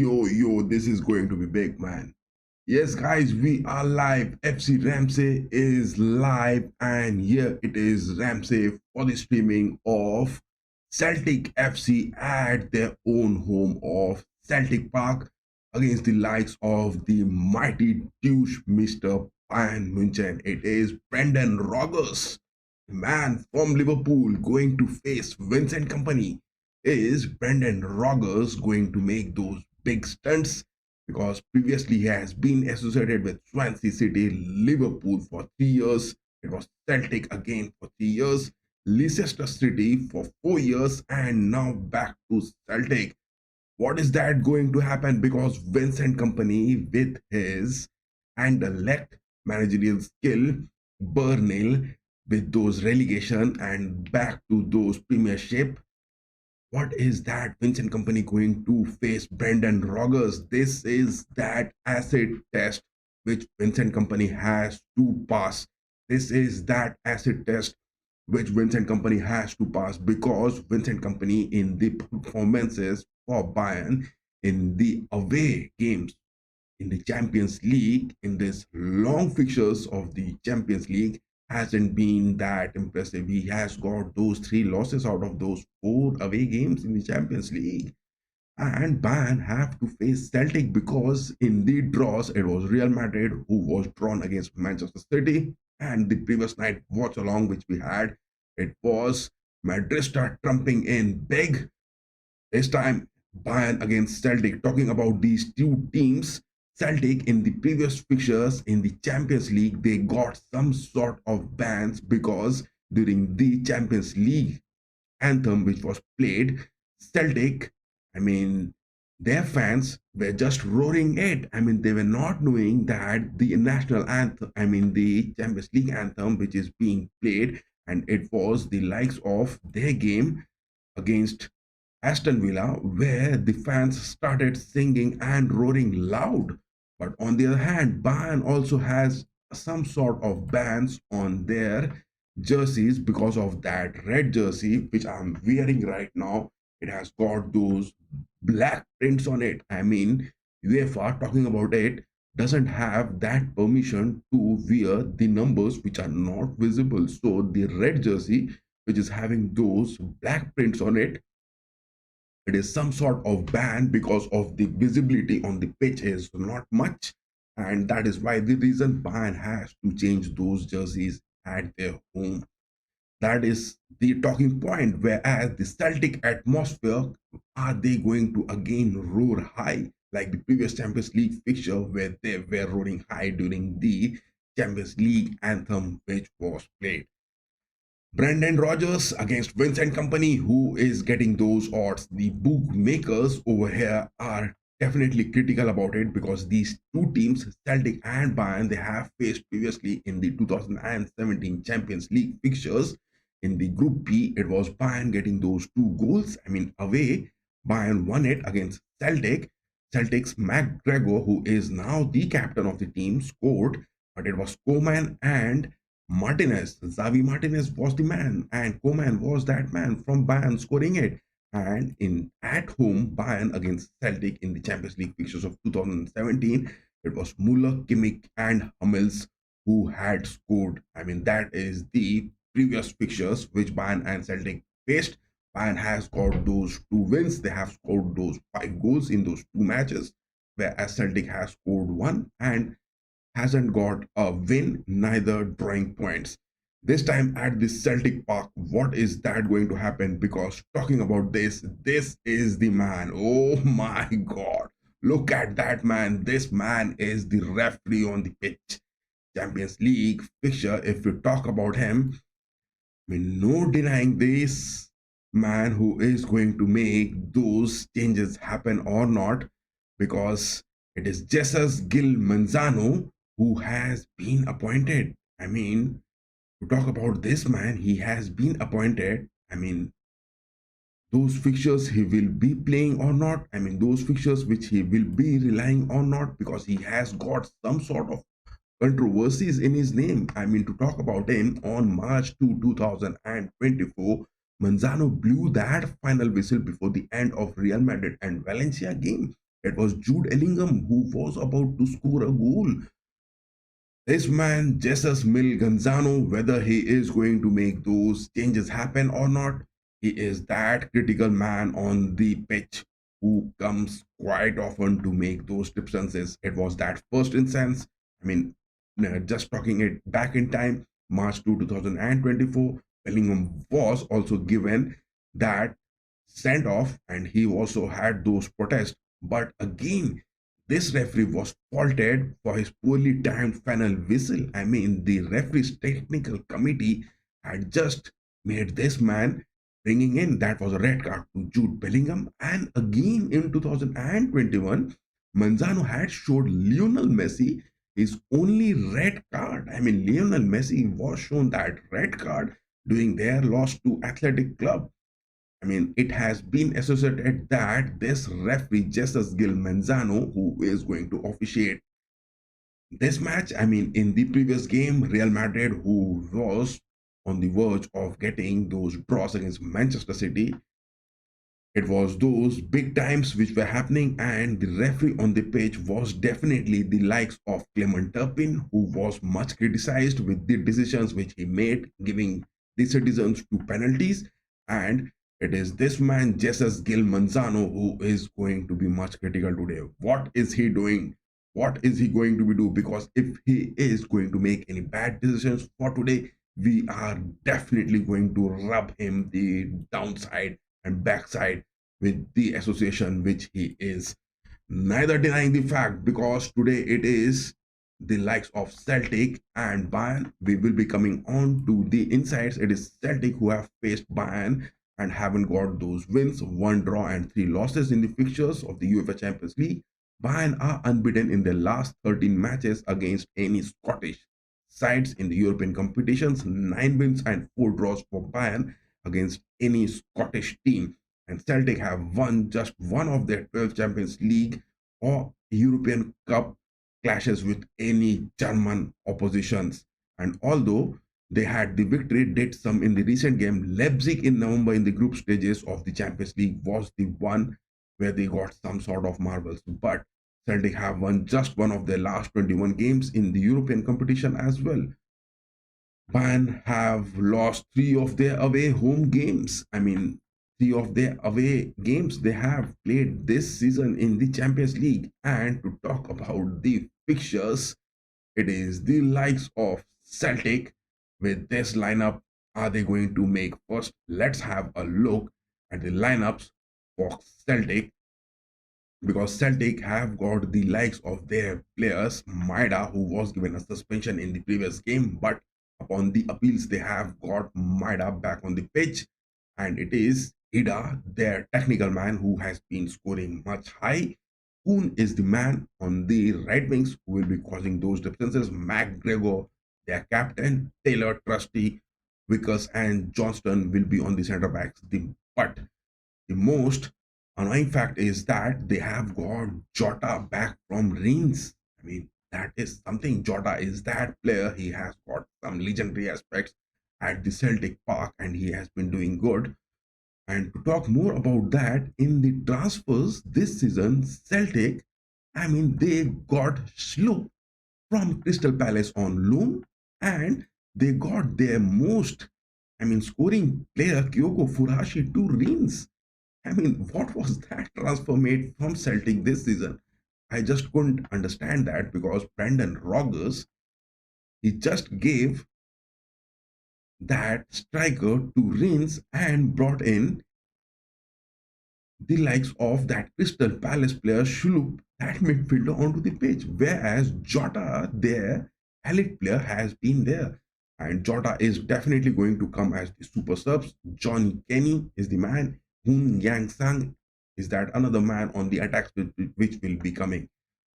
Yo, this is going to be big, man. Yes, guys, we are live. FC Ramsay is live, and here it is Ramsay for the streaming of Celtic FC at their own home of Celtic Park against the likes of the mighty douche Mr. Bayern Munich. It is Brendan Rodgers, the man from Liverpool, going to face Vincent Company. Is Brendan Rodgers going to make those big stunts? Because previously he has been associated with Swansea City, Liverpool for 3 years. It was Celtic again for 3 years, Leicester City for 4 years, and now back to Celtic. What is that going to happen? Because Vincent Company, with his and elect managerial skill, Burnell, with those relegation and back to those premiership, what is that Vincent Company going to face Brendan Rodgers? This is that acid test which Vincent Company has to pass. This is that acid test which Vincent Company has to pass, because Vincent Company in the performances for Bayern in the away games in the Champions League, in this long fixtures of the Champions League, hasn't been that impressive. He has got those 3 losses out of those 4 away games in the Champions League. And Bayern have to face Celtic, because in the draws it was Real Madrid who was drawn against Manchester City, and the previous night watch along which we had, it was Madrista trumping in big. This time Bayern against Celtic. Talking about these two teams, Celtic in the previous fixtures in the Champions League, they got some sort of bans because during the Champions League anthem which was played, Celtic, I mean, their fans were just roaring it. I mean, they were not knowing that the national anthem, I mean, the Champions League anthem, which is being played, and it was the likes of their game against Aston Villa, where the fans started singing and roaring loud. But on the other hand, Bayern also has some sort of bans on their jerseys because of that red jersey which I'm wearing right now. It has got those black prints on it. I mean, UEFA, talking about it, doesn't have that permission to wear the numbers which are not visible. So the red jersey, which is having those black prints on it, it is some sort of ban because of the visibility on the pitch is not much, and that is why the reason Bayern has to change those jerseys at their home. That is the talking point. Whereas the Celtic atmosphere, are they going to again roar high like the previous Champions League fixture where they were roaring high during the Champions League anthem which was played? Brendan Rodgers against Vincent Company, who is getting those odds? The bookmakers over here are definitely critical about it, because these two teams, Celtic and Bayern, they have faced previously in the 2017 Champions League fixtures. In the Group B, it was Bayern getting those 2 goals. I mean, away, Bayern won it against Celtic. Celtic's McGregor, who is now the captain of the team, scored, but it was Coman and Martinez. Xavi Martinez was the man, and Coman was that man from Bayern scoring it. And in at home, Bayern against Celtic in the Champions League fixtures of 2017, it was Muller, Kimmich, and Hummels who had scored. I mean, that is the previous fixtures which Bayern and Celtic faced. Bayern has got those 2 wins. They have scored those 5 goals in those 2 matches, whereas Celtic has scored 1 and hasn't got a win, neither drawing points. This time at the Celtic Park, what is that going to happen? Because talking about this is the man. Oh my God. Look at that man. This man is the referee on the pitch. Champions League fixture, if we talk about him, I mean, no denying this man who is going to make those changes happen or not, because it is Jesus Gil Manzano who has been appointed. I mean, to talk about this man, he has been appointed. I mean, those fixtures he will be playing or not. I mean, those fixtures which he will be relying on not, because he has got some sort of controversies in his name. I mean, to talk about him, on March 2, 2024, Manzano blew that final whistle before the end of Real Madrid and Valencia game. It was Jude Bellingham who was about to score a goal. This man, Jesus Mil Gonzano, whether he is going to make those changes happen or not, he is that critical man on the pitch who comes quite often to make those differences. It was that first instance. I mean, just talking it back in time, March 2, 2024, Bellingham was also given that sent off and he also had those protests. But again, this referee was faulted for his poorly timed final whistle. I mean, the referee's technical committee had just made this man bringing in that was a red card to Jude Bellingham. And again in 2021, Manzano had showed Lionel Messi his only red card. I mean, Lionel Messi was shown that red card during their loss to Athletic Club. I mean, it has been associated that this referee, Jesus Gil Manzano, who is going to officiate this match, I mean, in the previous game, Real Madrid, who was on the verge of getting those draws against Manchester City, it was those big times which were happening, and the referee on the pitch was definitely the likes of Clement Turpin, who was much criticized with the decisions which he made, giving the citizens two penalties. And it is this man, Jesus Gil Manzano, who is going to be much critical today. What is he doing? What is he going to be do? Because if he is going to make any bad decisions for today, we are definitely going to rub him the downside and backside with the association which he is. Neither denying the fact, because today it is the likes of Celtic and Bayern. We will be coming on to the insights. It is Celtic who have faced Bayern and haven't got those wins, 1 draw and 3 losses in the fixtures of the UEFA Champions League. Bayern are unbeaten in their last 13 matches against any Scottish sides in the European competitions, 9 wins and 4 draws for Bayern against any Scottish team. And Celtic have won just one of their 12 Champions League or European Cup clashes with any German oppositions. And although they had the victory, did some in the recent game, Leipzig in November in the group stages of the Champions League was the one where they got some sort of marbles. But Celtic have won just one of their last 21 games in the European competition as well. Bayern have lost 3 of their away home games. I mean, 3 of their away games they have played this season in the Champions League. And to talk about the fixtures, it is the likes of Celtic with this lineup. Are they going to make? First, let's have a look at the lineups for Celtic, because Celtic have got the likes of their players, Maida, who was given a suspension in the previous game, but upon the appeals, they have got Maida back on the pitch, and it is Ida, their technical man, who has been scoring much high. Kuhn is the man on the right wings who will be causing those differences. McGregor, their captain, Taylor, Trusty, Vickers, and Johnston will be on the centre backs. But the most annoying fact is that they have got Jota back from Reims. I mean, that is something. Jota is that player. He has got some legendary aspects at the Celtic Park and he has been doing good. And to talk more about that, in the transfers this season, Celtic, I mean, they got Schlupp from Crystal Palace on loan, and they got their most, I mean, scoring player, Kyogo Furashi, to Reims. I mean, what was that transfer made from Celtic this season? I just couldn't understand that, because Brendan Rodgers, he just gave that striker to Reims and brought in the likes of that Crystal Palace player Schlupp, that midfielder, onto the pitch, whereas Jota, their elite player, has been there. And Jota is definitely going to come as the super subs. Johnny Kenny is the man. Hun Yang Sang is that another man on the attacks which will be coming.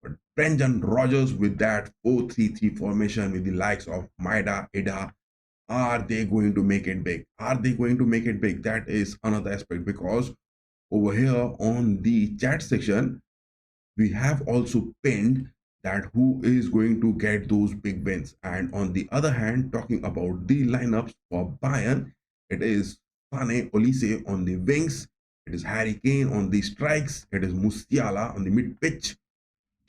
But Brendan Rodgers with that 4-3-3 formation with the likes of Maida, Ida, are they going to make it big? Are they going to make it big? That is another aspect, because over here on the chat section, we have also pinned that who is going to get those big wins. And on the other hand, talking about the lineups for Bayern, it is Sane Olise on the wings, It is Harry Kane on the strikes. It is Musiala on the mid-pitch.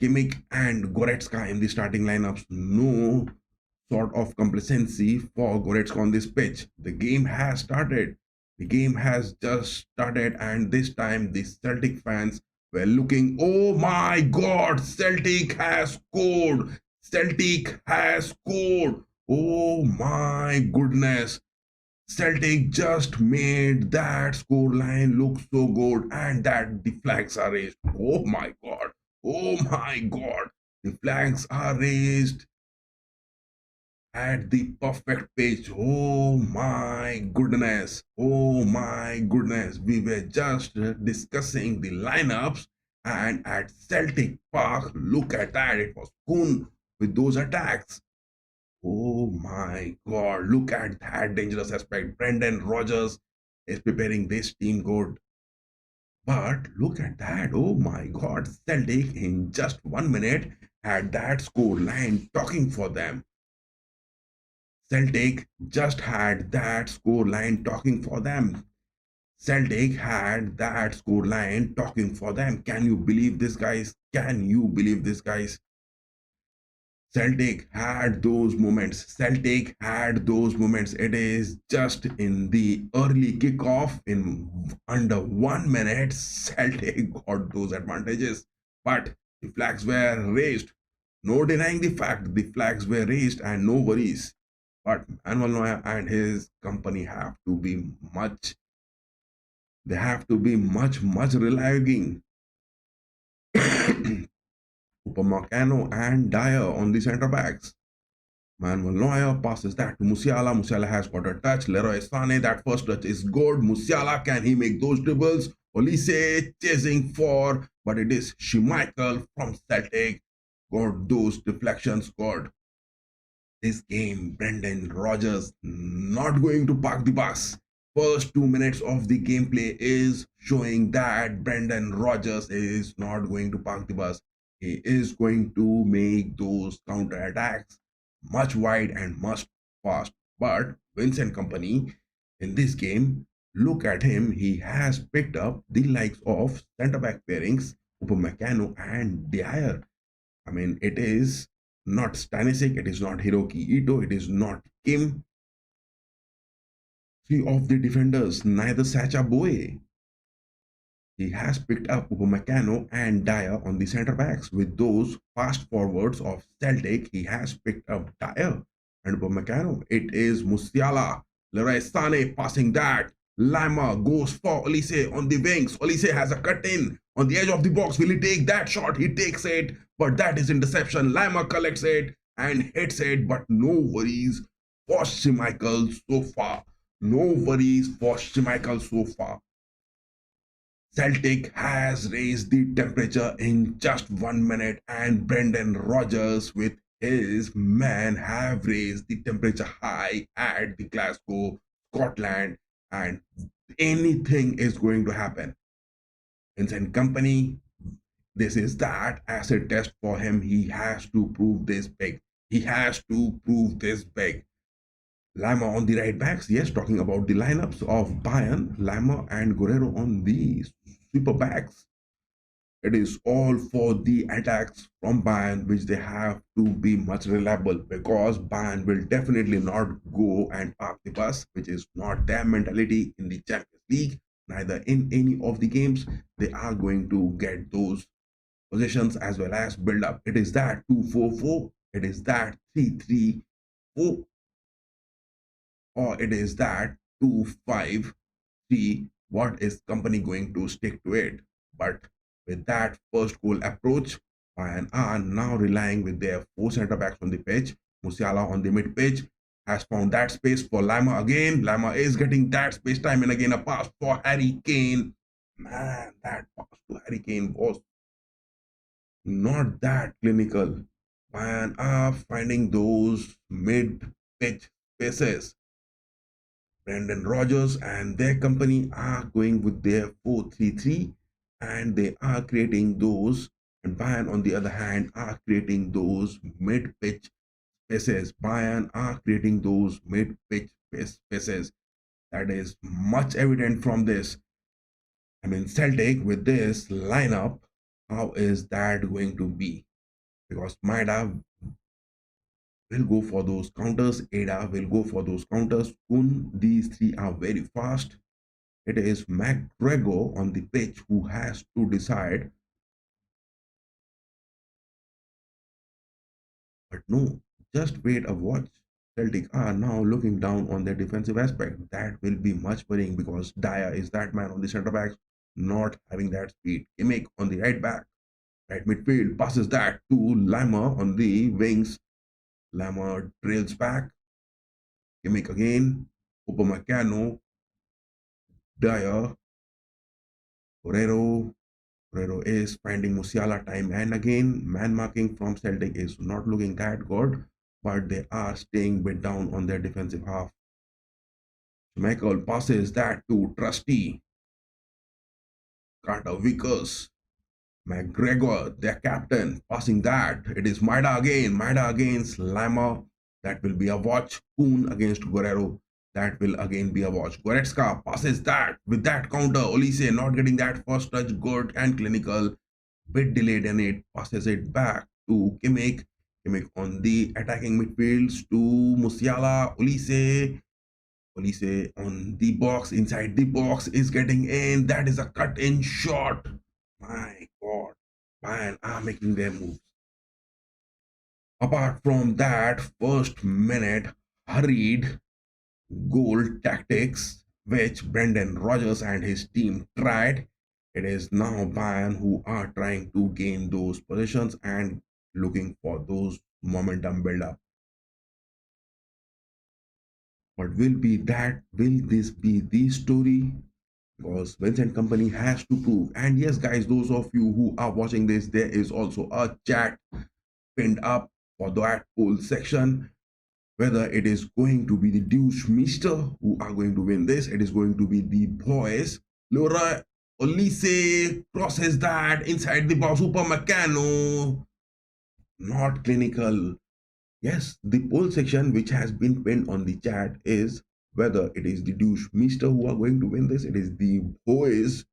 Kimmich and Goretzka in the starting lineups. No sort of complacency for Goretzka on this pitch. The game has started. The game has just started, and this time the Celtic fans were looking, oh my god, Celtic has scored! Celtic has scored! Oh my goodness! Celtic just made that scoreline look so good, and that the flags are raised. Oh my god! Oh my god! The flags are raised at the perfect pitch. Oh my goodness. Oh my goodness. We were just discussing the lineups, and at Celtic Park, look at that. It was Kun with those attacks. Oh my god. Look at that dangerous aspect. Brendan Rodgers is preparing this team good. But look at that. Oh my god. Celtic in just 1 minute had that score line talking for them. Celtic just had that score line talking for them. Celtic had that score line talking for them. Can you believe this, guys? Can you believe this, guys? Celtic had those moments. Celtic had those moments. It is just in the early kickoff in under 1 minute. Celtic got those advantages, but the flags were raised. No denying the fact, the flags were raised, and no worries. But Manuel Neuer and his company have to be much, they have to be much relying. Upamecano and Dyer on the centre backs. Manuel Neuer passes that to Musiala. Musiala has got a touch. Leroy Sané, that first touch is good. Musiala, can he make those dribbles? Olise chasing for, but it is Schmeichel from Celtic. Got those deflections, got this game. Brendan Rodgers not going to park the bus. First 2 minutes of the gameplay is showing that Brendan Rodgers is not going to park the bus. He is going to make those counter attacks much wide and much fast. But Vincent Company in this game, look at him. He has picked up the likes of centre back pairings, Upamecano and Dyer. I mean, it is not Stanisic, it is not Hiroki Ito, it is not Kim. Three of the defenders, neither Sacha Boey. He has picked up Upamecano and Dyer on the centre backs. With those fast forwards of Celtic, he has picked up Dyer and Upamecano. It is Musiala. Leroy Sané passing that. Lima goes for Olise on the wings. Olise has a cut in on the edge of the box. Will he take that shot? He takes it, but that is interception. Lima collects it and hits it, but no worries for Schmeichel so far. No worries for Schmeichel so far. Celtic has raised the temperature in just 1 minute, and Brendan Rodgers with his men have raised the temperature high at the Glasgow, Scotland, and anything is going to happen. Vincent Company, this is that acid test for him. He has to prove this big. He has to prove this big. Lima on the right backs. Yes, talking about the lineups of Bayern, Lima and Guerrero on the sweeper backs. It is all for the attacks from Bayern, which they have to be much reliable, because Bayern will definitely not go and park the bus, which is not their mentality in the Champions League, neither in any of the games. They are going to get those positions as well as build up. It is that 2-4-4, it is that 3-3-4, or it is that 2-5-3. What is Company going to stick to it? But with that first goal approach, Bayern are now relying with their four centre backs on the pitch. Musiala on the mid pitch has found that space for Lima again. Lima is getting that space time and again a pass for Harry Kane. Man, that pass to Harry Kane was not that clinical. Bayern are finding those mid pitch spaces. Brendan Rodgers and their company are going with their 4-3-3, and they are creating those, and Bayern on the other hand are creating those mid-pitch spaces. Bayern are creating those mid-pitch spaces. That is much evident from this. I mean, Celtic with this lineup, how is that going to be? Because Maida will go for those counters, Ada will go for those counters. Kun, these three are very fast. It is McGregor on the pitch who has to decide. But no, just wait a watch. Celtic are now looking down on their defensive aspect. That will be much worrying because Dyer is that man on the centre backs, not having that speed. Kimmich on the right back, right midfield, passes that to Lima on the wings. Lima trails back. Kimmich again. Upamecano, Dyer, Guerrero. Guerrero is finding Musiala time and again. Man marking from Celtic is not looking that good, but they are staying bit down on their defensive half. Michael passes that to Trusty. Carter Vickers. McGregor, their captain, passing that. It is Maida again. Maida against Lima. That will be a watch. Kuhn against Guerrero. That will again be a watch. Goretzka passes that with that counter. Olise not getting that first touch. Good and clinical. Bit delayed and it passes it back to Kimmich. Kimmich on the attacking midfields to Musiala. Olise. Olise on the box. Inside the box is getting in. That is a cut-in shot. My God. Bayern are making their moves. Apart from that, first minute hurried goal tactics which Brendan Rodgers and his team tried. It is now Bayern who are trying to gain those positions and looking for those momentum build up. But will this be the story? Because Vincent Company has to prove. And yes, guys, those of you who are watching this, there is also a chat pinned up for that poll section. Whether it is going to be the Douchemeister who are going to win this, it is going to be the boys. Laura Olise crosses that inside the box. Upamecano, not clinical. Yes, the poll section which has been pinned on the chat is whether it is the Douchemeister who are going to win this, it is the boys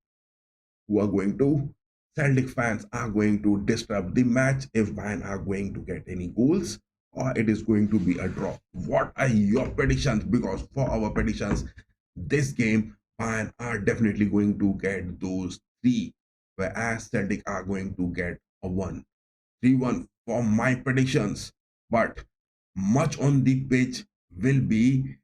who are going to. Celtic fans are going to disrupt the match if Bayern are going to get any goals, or it is going to be a draw. What are your predictions? Because for our predictions, this game, Bayern are definitely going to get those 3, whereas Celtic are going to get a 1. 3-1 for my predictions. But much on the pitch will be,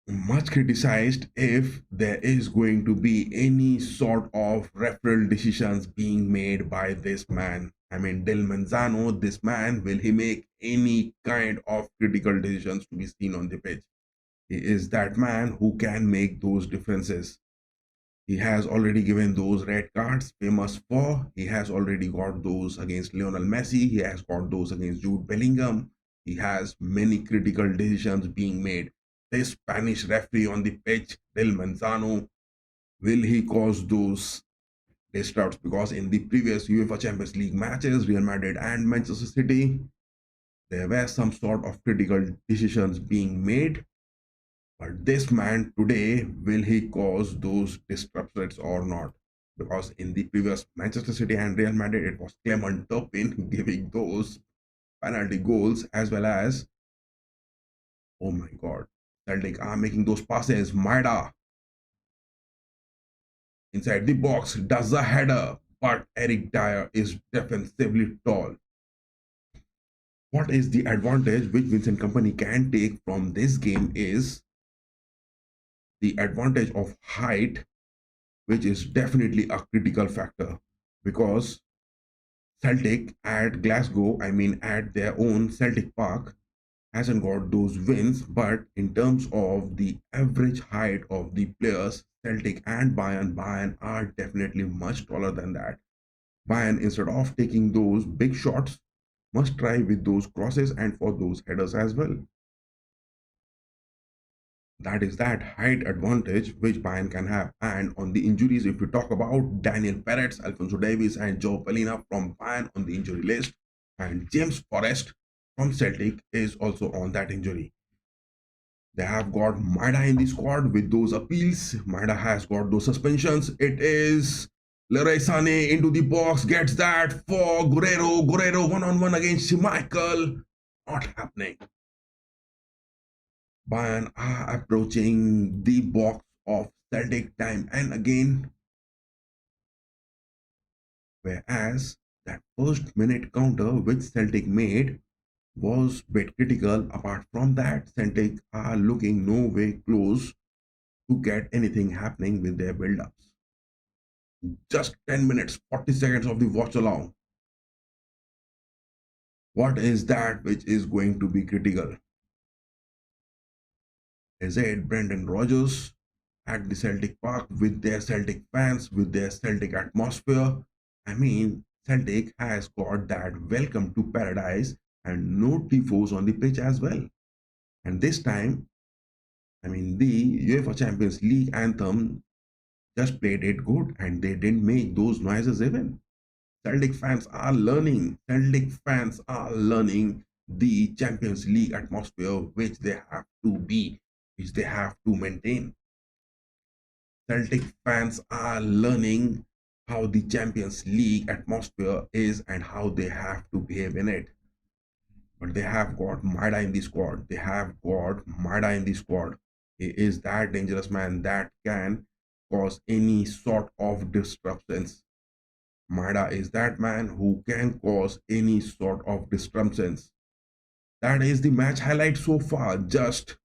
much criticized if there is going to be any sort of referral decisions being made by this man. Del Manzano, this man, will he make any kind of critical decisions to be seen on the pitch? He is that man who can make those differences. He has already given those red cards famous for. He has already got those against Lionel Messi. He has got those against Jude Bellingham. He has many critical decisions being made. This Spanish referee on the pitch, Del Manzano, will he cause those disrupts? Because in the previous UEFA Champions League matches, Real Madrid and Manchester City, there were some sort of critical decisions being made. But this man today, will he cause those disruptions or not? Because in the previous Manchester City and Real Madrid, it was Clement Turpin giving those penalty goals, as well as, oh my God, Celtic are making those passes. Maida inside the box does a header, but Eric Dyer is defensively tall. What is the advantage which Vincent Company can take from this game is the advantage of height, which is definitely a critical factor, because Celtic at Glasgow, at their own Celtic Park, hasn't got those wins, but in terms of the average height of the players, Celtic and Bayern are definitely much taller than that. Bayern, instead of taking those big shots, must try with those crosses and for those headers as well. That is that height advantage which Bayern can have. And on the injuries, if we talk about Daniel Peretz, Alfonso Davies and Joe Pelina from Bayern on the injury list, and James Forrest from Celtic is also on that injury. They have got Maida in the squad with those appeals. Maida has got those suspensions. It is Leroy Sané into the box, gets that for Guerrero. Guerrero one-on-one against Michael. Not happening. Bayern are approaching the box of Celtic time and again, whereas that first minute counter which Celtic made was a bit critical. Apart from that, Celtic are looking no way close to get anything happening with their build-ups. Just 10 minutes, 40 seconds of the watch along. What is that which is going to be critical? Is it Brendan Rodgers at the Celtic Park with their Celtic fans, with their Celtic atmosphere? I mean, Celtic has got that welcome to paradise and no tifos on the pitch as well. And this time, I mean, the UEFA Champions League anthem just played it good and they didn't make those noises even. Celtic fans are learning. Celtic fans are learning the Champions League atmosphere which they have to be, which they have to maintain. Celtic fans are learning how the Champions League atmosphere is and how they have to behave in it. But they have got Maida in the squad. They have got Maida in the squad. He is that dangerous man that can cause any sort of disruptions. Maida is that man who can cause any sort of disruptions. That is the match highlight so far. Just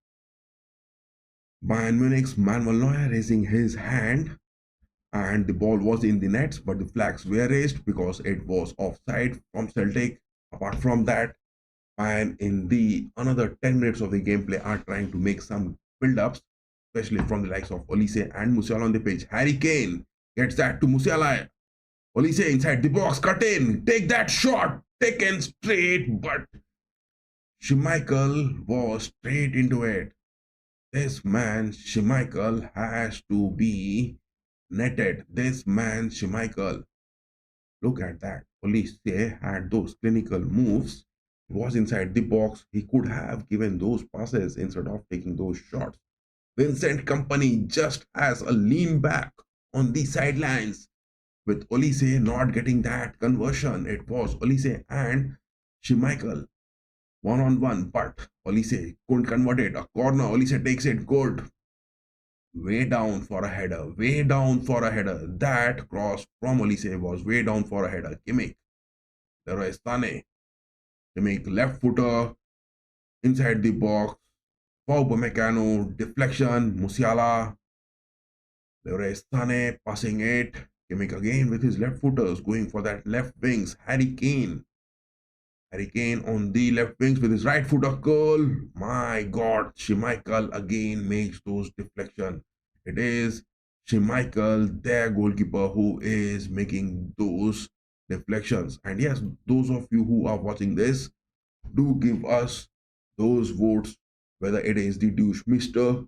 Bayern Munich's Manuel Neuer raising his hand and the ball was in the nets, but the flags were raised because it was offside from Celtic. Apart from that, Bayern in the another 10 minutes of the gameplay are trying to make some build-ups, especially from the likes of Olise and Musiala on the pitch. Harry Kane gets that to Musiala. Olise inside the box, cut in, take that shot, taken straight, but Schmeichel was straight into it. This man, Schmeichel, has to be netted. This man, Schmeichel. Look at that. Olise had those clinical moves. He was inside the box. He could have given those passes instead of taking those shots. Vincent Kompany just has a lean back on the sidelines with Olise not getting that conversion. It was Olise and Schmeichel one-on-one, but Olise couldn't convert it. A corner, Olise takes it good. Way down for a header, way down for a header. That cross from Olise was way down for a header. Kimmich, Leroy Sané, Kimmich left footer inside the box. For Upamecano, deflection, Musiala, Leroy Sané passing it. Kimmich again with his left footers going for that left wings. Harry Kane. Harry Kane on the left wings with his right footer curl. My God, Schmeichel again makes those deflection. It is Schmeichel, their goalkeeper, who is making those deflections. And yes, those of you who are watching this, do give us those votes, whether it is the douche mister,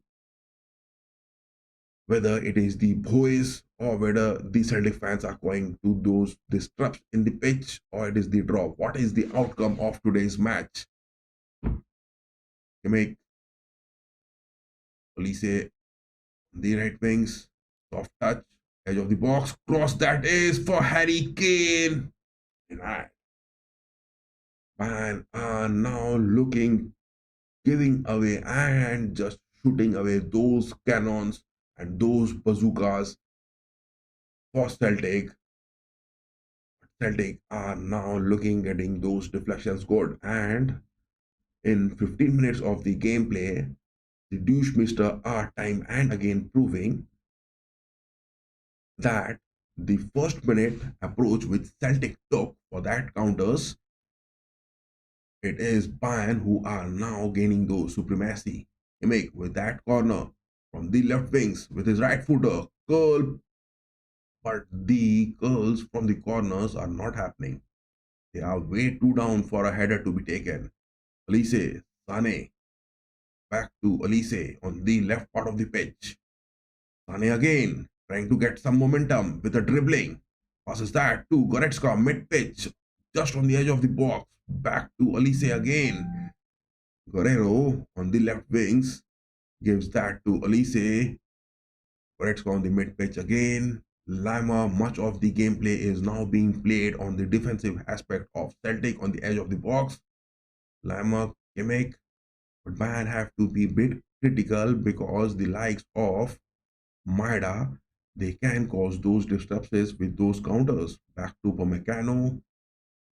whether it is the boys, or whether the Celtic fans are going to those disrupts in the pitch, or it is the draw. What is the outcome of today's match? Kimmich, Olise, the right wings, soft touch, edge of the box, cross that is for Harry Kane. Denied. Man are now looking, giving away and just shooting away those cannons and those bazookas for Celtic. Celtic are now looking getting those deflections good, and in 15 minutes of the gameplay, the douche mister are time and again proving that the first minute approach which Celtic took for that counters, it is Bayern who are now gaining those supremacy. Kimmich with that corner from the left wings with his right footer, curl, but the curls from the corners are not happening. They are way too down for a header to be taken. Olise, Sané, back to Olise on the left part of the pitch. Sané again, trying to get some momentum with a dribbling. Passes that to Goretzka mid-pitch, just on the edge of the box. Back to Olise again. Guerrero on the left wings. gives that to Elise. Goretzka on the mid pitch again. Lima, much of the gameplay is now being played on the defensive aspect of Celtic on the edge of the box. Lima, Kimmich, but Bayern have to be a bit critical because the likes of Maida, they can cause those disruptions with those counters. Back to Upamecano,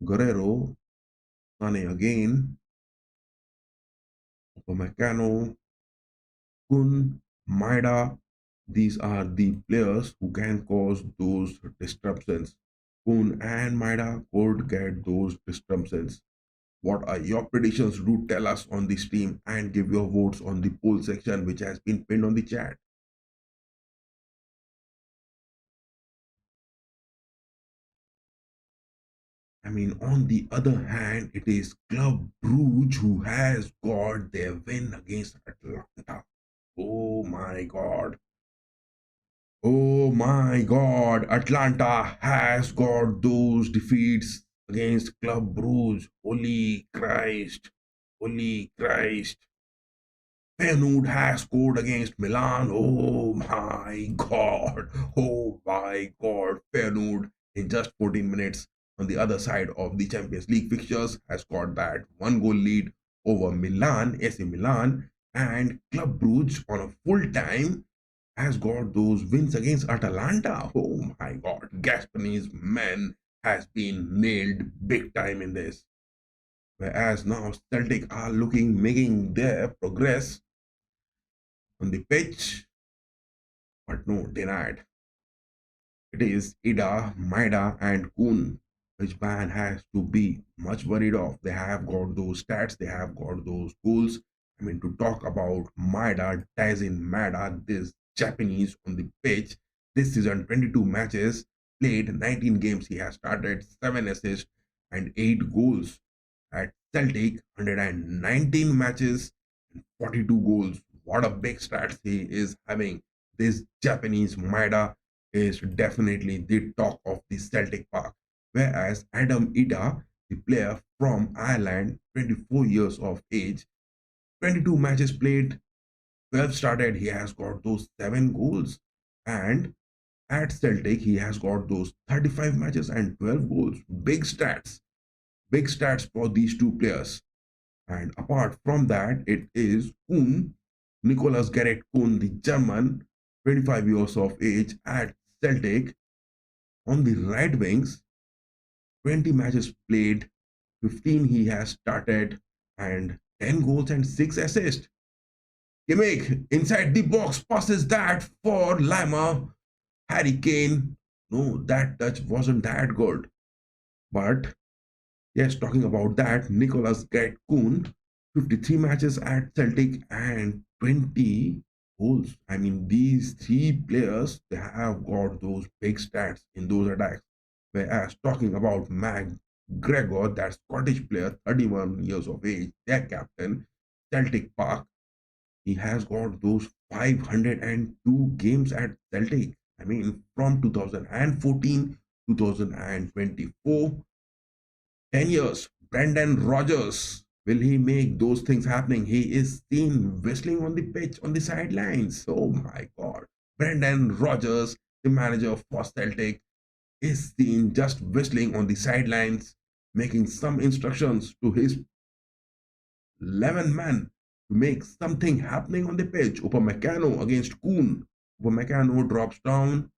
Guerrero, Sane again, Upamecano, Kun, Maida. These are the players who can cause those disruptions. Kun and Maida could get those disruptions. What are your predictions? Do tell us on the stream and give your votes on the poll section, which has been pinned on the chat. I mean, on the other hand, it is Club Brugge who has got their win against Atlanta. Oh my God. Oh my God. Atlanta has got those defeats against Club Brugge. Holy Christ. Holy Christ. Feyenoord has scored against Milan. Oh my God. Oh my God. Feyenoord in just 14 minutes on the other side of the Champions League fixtures has got that one goal lead over Milan, AC Milan, and Club Brugge on a full time has got those wins against Atalanta. Oh my God. Gascony's man has been nailed big time in this. Whereas now Celtic are making their progress on the pitch, but no, denied. It is Ida, Maida, and Kun, which Bayern has to be much worried of. They have got those stats, they have got those goals. I mean, to talk about Maida, Tyson Maida, this Japanese on the pitch, this season 22 matches, played 19 games. He has started 7 assists and 8 goals. At Celtic, 119 matches and 42 goals. What a big stats he is having. This Japanese Maida is definitely the talk of the Celtic Park. Whereas Adam Ida, the player from Ireland, 24 years of age, 22 matches played, 12 started, he has got those 7 goals. And at Celtic, he has got those 35 matches and 12 goals. Big stats for these two players. And apart from that, it is Kuhn, Nicholas Gerrit Kuhn, the German, 25 years of age at Celtic. On the right wings, 20 matches played, 15 he has started, and 10 goals and 6 assists. Kimmich inside the box passes that for Lima. Harry Kane. No, that touch wasn't that good. But yes, talking about that, Nicholas Gret Kuhn, 53 matches at Celtic and 20 goals. I mean, these three players, they have got those big stats in those attacks. Whereas talking about Gregor, that Scottish player, 31 years of age, their captain, Celtic Park, he has got those 502 games at Celtic. I mean, from 2014, 2024, 10 years. Brendan Rodgers. Will he make those things happening? He is seen whistling on the pitch, on the sidelines. Oh my God. Brendan Rodgers, the manager for Celtic, is seen just whistling on the sidelines, making some instructions to his 11 men to make something happening on the pitch. Upamecano against Kuhn. Upamecano drops down.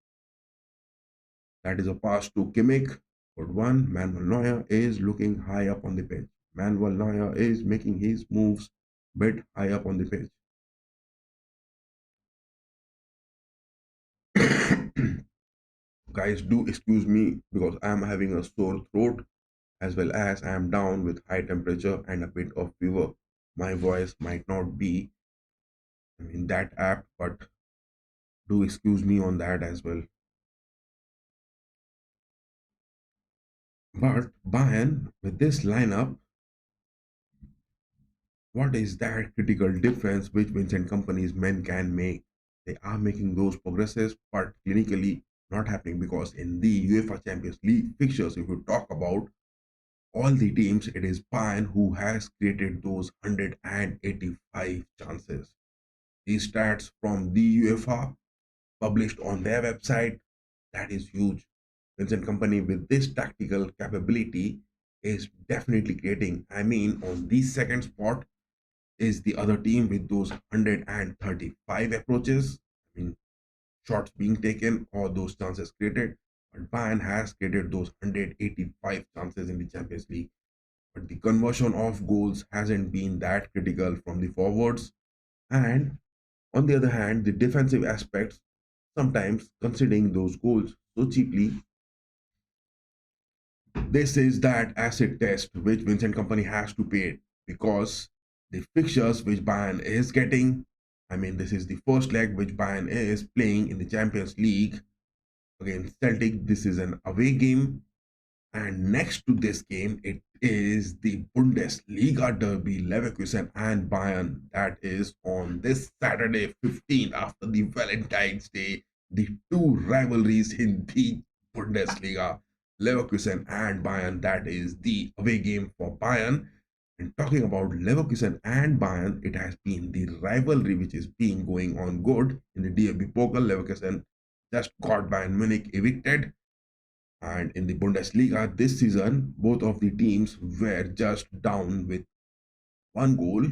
That is a pass to Kimmich. But one, Manuel Neuer is looking high up on the pitch. Manuel Neuer is making his moves bit high up on the pitch. Guys, do excuse me because I am having a sore throat as well as I am down with high temperature and a bit of fever. My voice might not be in that apt, but do excuse me on that as well. But Bayern, with this lineup, what is that critical difference which Vincent Company's men can make? They are making those progresses, but clinically not happening because in the UEFA Champions League fixtures, if you talk about all the teams, it is Bayern who has created those 185 chances. These stats from the UEFA published on their website, that is huge. Vincent Company with this tactical capability is definitely creating. I mean, on the second spot is the other team with those 135 approaches. I mean, shots being taken or those chances created. But Bayern has created those 185 chances in the Champions League. But the conversion of goals hasn't been that critical from the forwards. And on the other hand, the defensive aspects, sometimes considering those goals so cheaply, this is that acid test which Vincent Company has to pay because the fixtures which Bayern is getting, I mean, this is the first leg which Bayern is playing in the Champions League against Celtic. This is an away game. And next to this game, it is the Bundesliga derby, Leverkusen and Bayern. That is on this Saturday, 15th, after the Valentine's Day. The two rivalries in the Bundesliga, Leverkusen and Bayern. That is the away game for Bayern. And talking about Leverkusen and Bayern, it has been the rivalry which is being going on good in the DFB Pokal. Leverkusen just got Bayern Munich evicted. And in the Bundesliga this season, both of the teams were just down with one goal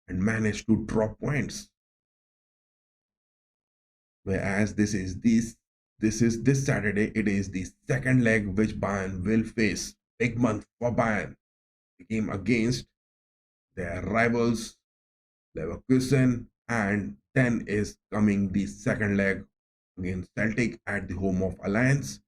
and managed to drop points. Whereas this Saturday, it is the second leg which Bayern will face. Big month for Bayern. The game against their rivals Leverkusen, and then is coming the second leg against Celtic at the home of Alliance.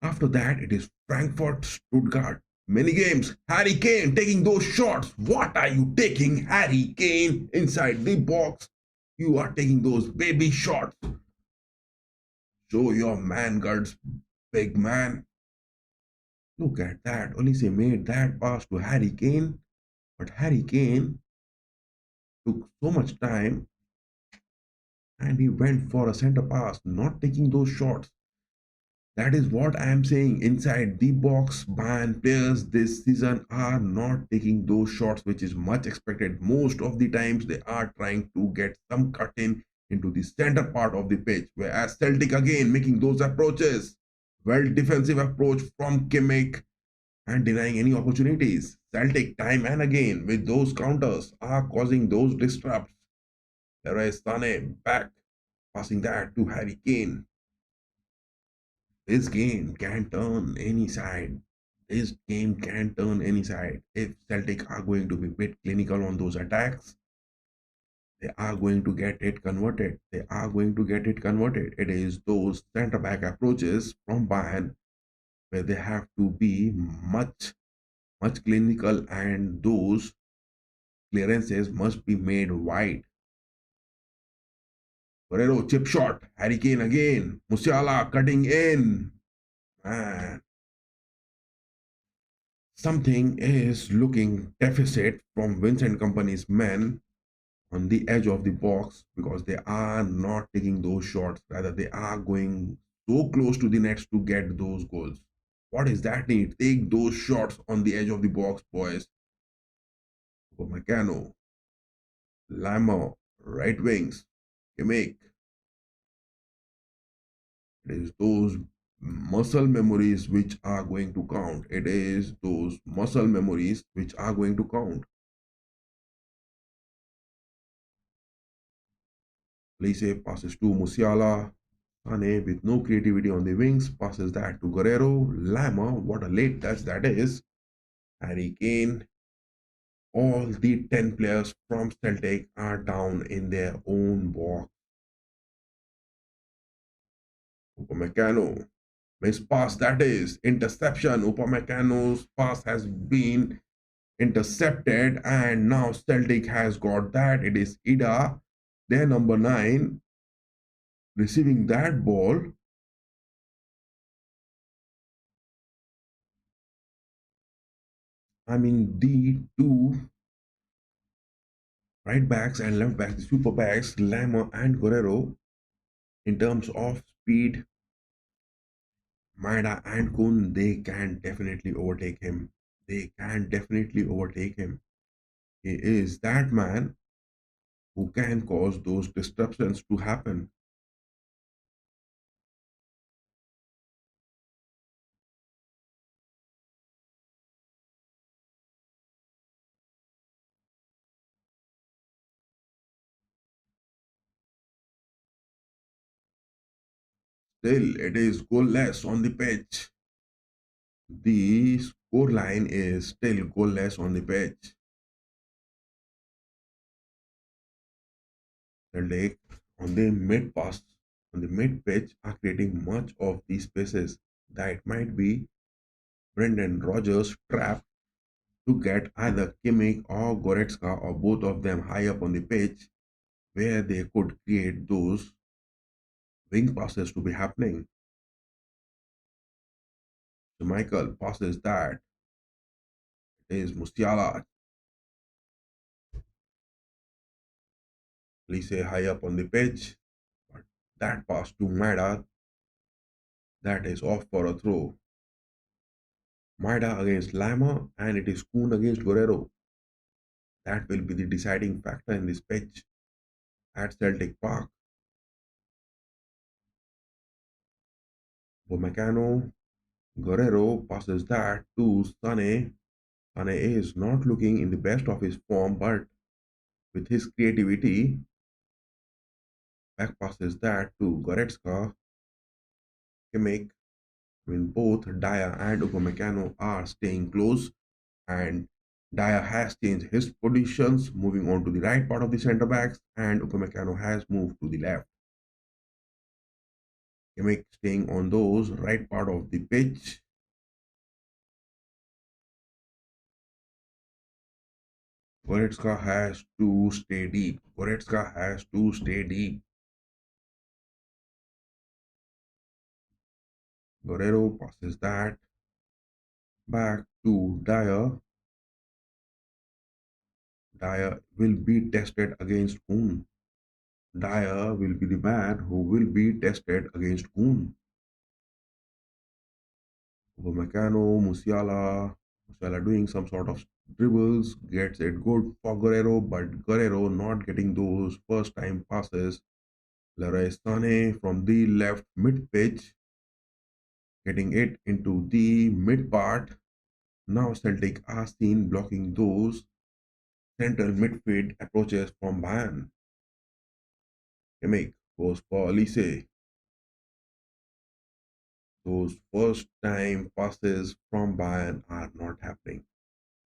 After that, it is Frankfurt, Stuttgart. Many games. Harry Kane taking those shots. What are you taking, Harry Kane, inside the box? You are taking those baby shots. Show your man guards, big man. Look at that. Olise made that pass to Harry Kane. But Harry Kane took so much time and he went for a center pass, not taking those shots. That is what I am saying. Inside the box, Bayern players this season are not taking those shots, which is much expected. Most of the times, they are trying to get some cut in into the center part of the pitch. Whereas Celtic again making those approaches. Well defensive approach from Kimmich and denying any opportunities. Celtic time and again with those counters are causing those disrupts. Leroy Sané back, passing that to Harry Kane. This game can turn any side. This game can turn any side. If Celtic are going to be a bit clinical on those attacks, they are going to get it converted. They are going to get it converted. It is those centre back approaches from Bayern where they have to be much clinical, and those clearances must be made wide. Guerrero chip shot. Harry Kane again. Musiala cutting in. Man. Something is looking deficit from Vincent Company's men on the edge of the box because they are not taking those shots. Rather, they are going so close to the nets to get those goals. What is that need? Take those shots on the edge of the box, boys. Meccano, Lima, right wings, Kimmich. It is those muscle memories which are going to count. It is those muscle memories which are going to count. Olise passes to Musiala. Sane with no creativity on the wings passes that to Guerrero. Lima, what a late touch that is. Harry Kane. All the 10 players from Celtic are down in their own box. Upamecano. Missed pass, that is interception. Upamecano's pass has been intercepted, and now Celtic has got that. It is Ida, their number 9, receiving that ball. I mean, the two right backs and left backs, the super backs, Lima and Guerrero, in terms of speed, Maeda and Kun, they can definitely overtake him. They can definitely overtake him. He is that man. who can cause those disruptions to happen. Still, it is goalless on the pitch. The score line is still goalless on the pitch. Celtic on the mid pass, on the mid pitch, are creating much of these spaces that might be Brendan Rodgers' trap to get either Kimmich or Goretzka or both of them high up on the pitch where they could create those wing passes to be happening. So Michael passes that. It is Musiala. Please say high up on the pitch. But that pass to Maida, that is off for a throw. Maida against Lama and it is Kuhn against Guerrero. That will be the deciding factor in this pitch at Celtic Park. Bomecano, Guerrero passes that to Sane. Sane is not looking in the best of his form, but with his creativity, back passes that to Goretzka. Kimmich, both Dyer and Upamecano are staying close, and Dyer has changed his positions, moving on to the right part of the centre backs, and Upamecano has moved to the left. Kimmich staying on those right part of the pitch. Goretzka has to stay deep. Goretzka has to stay deep. Guerrero passes that back to Dyer. Dyer will be tested against Kuhn. Dyer will be the man who will be tested against Kuhn. Upamecano, Musiala doing some sort of dribbles, gets it good for Guerrero, but Guerrero not getting those first time passes. Leroy Sané from the left mid pitch, getting it into the mid part. Now Celtic are seen blocking those central midfield approaches from Bayern. Kimmich goes for Elise. Those first time passes from Bayern are not happening.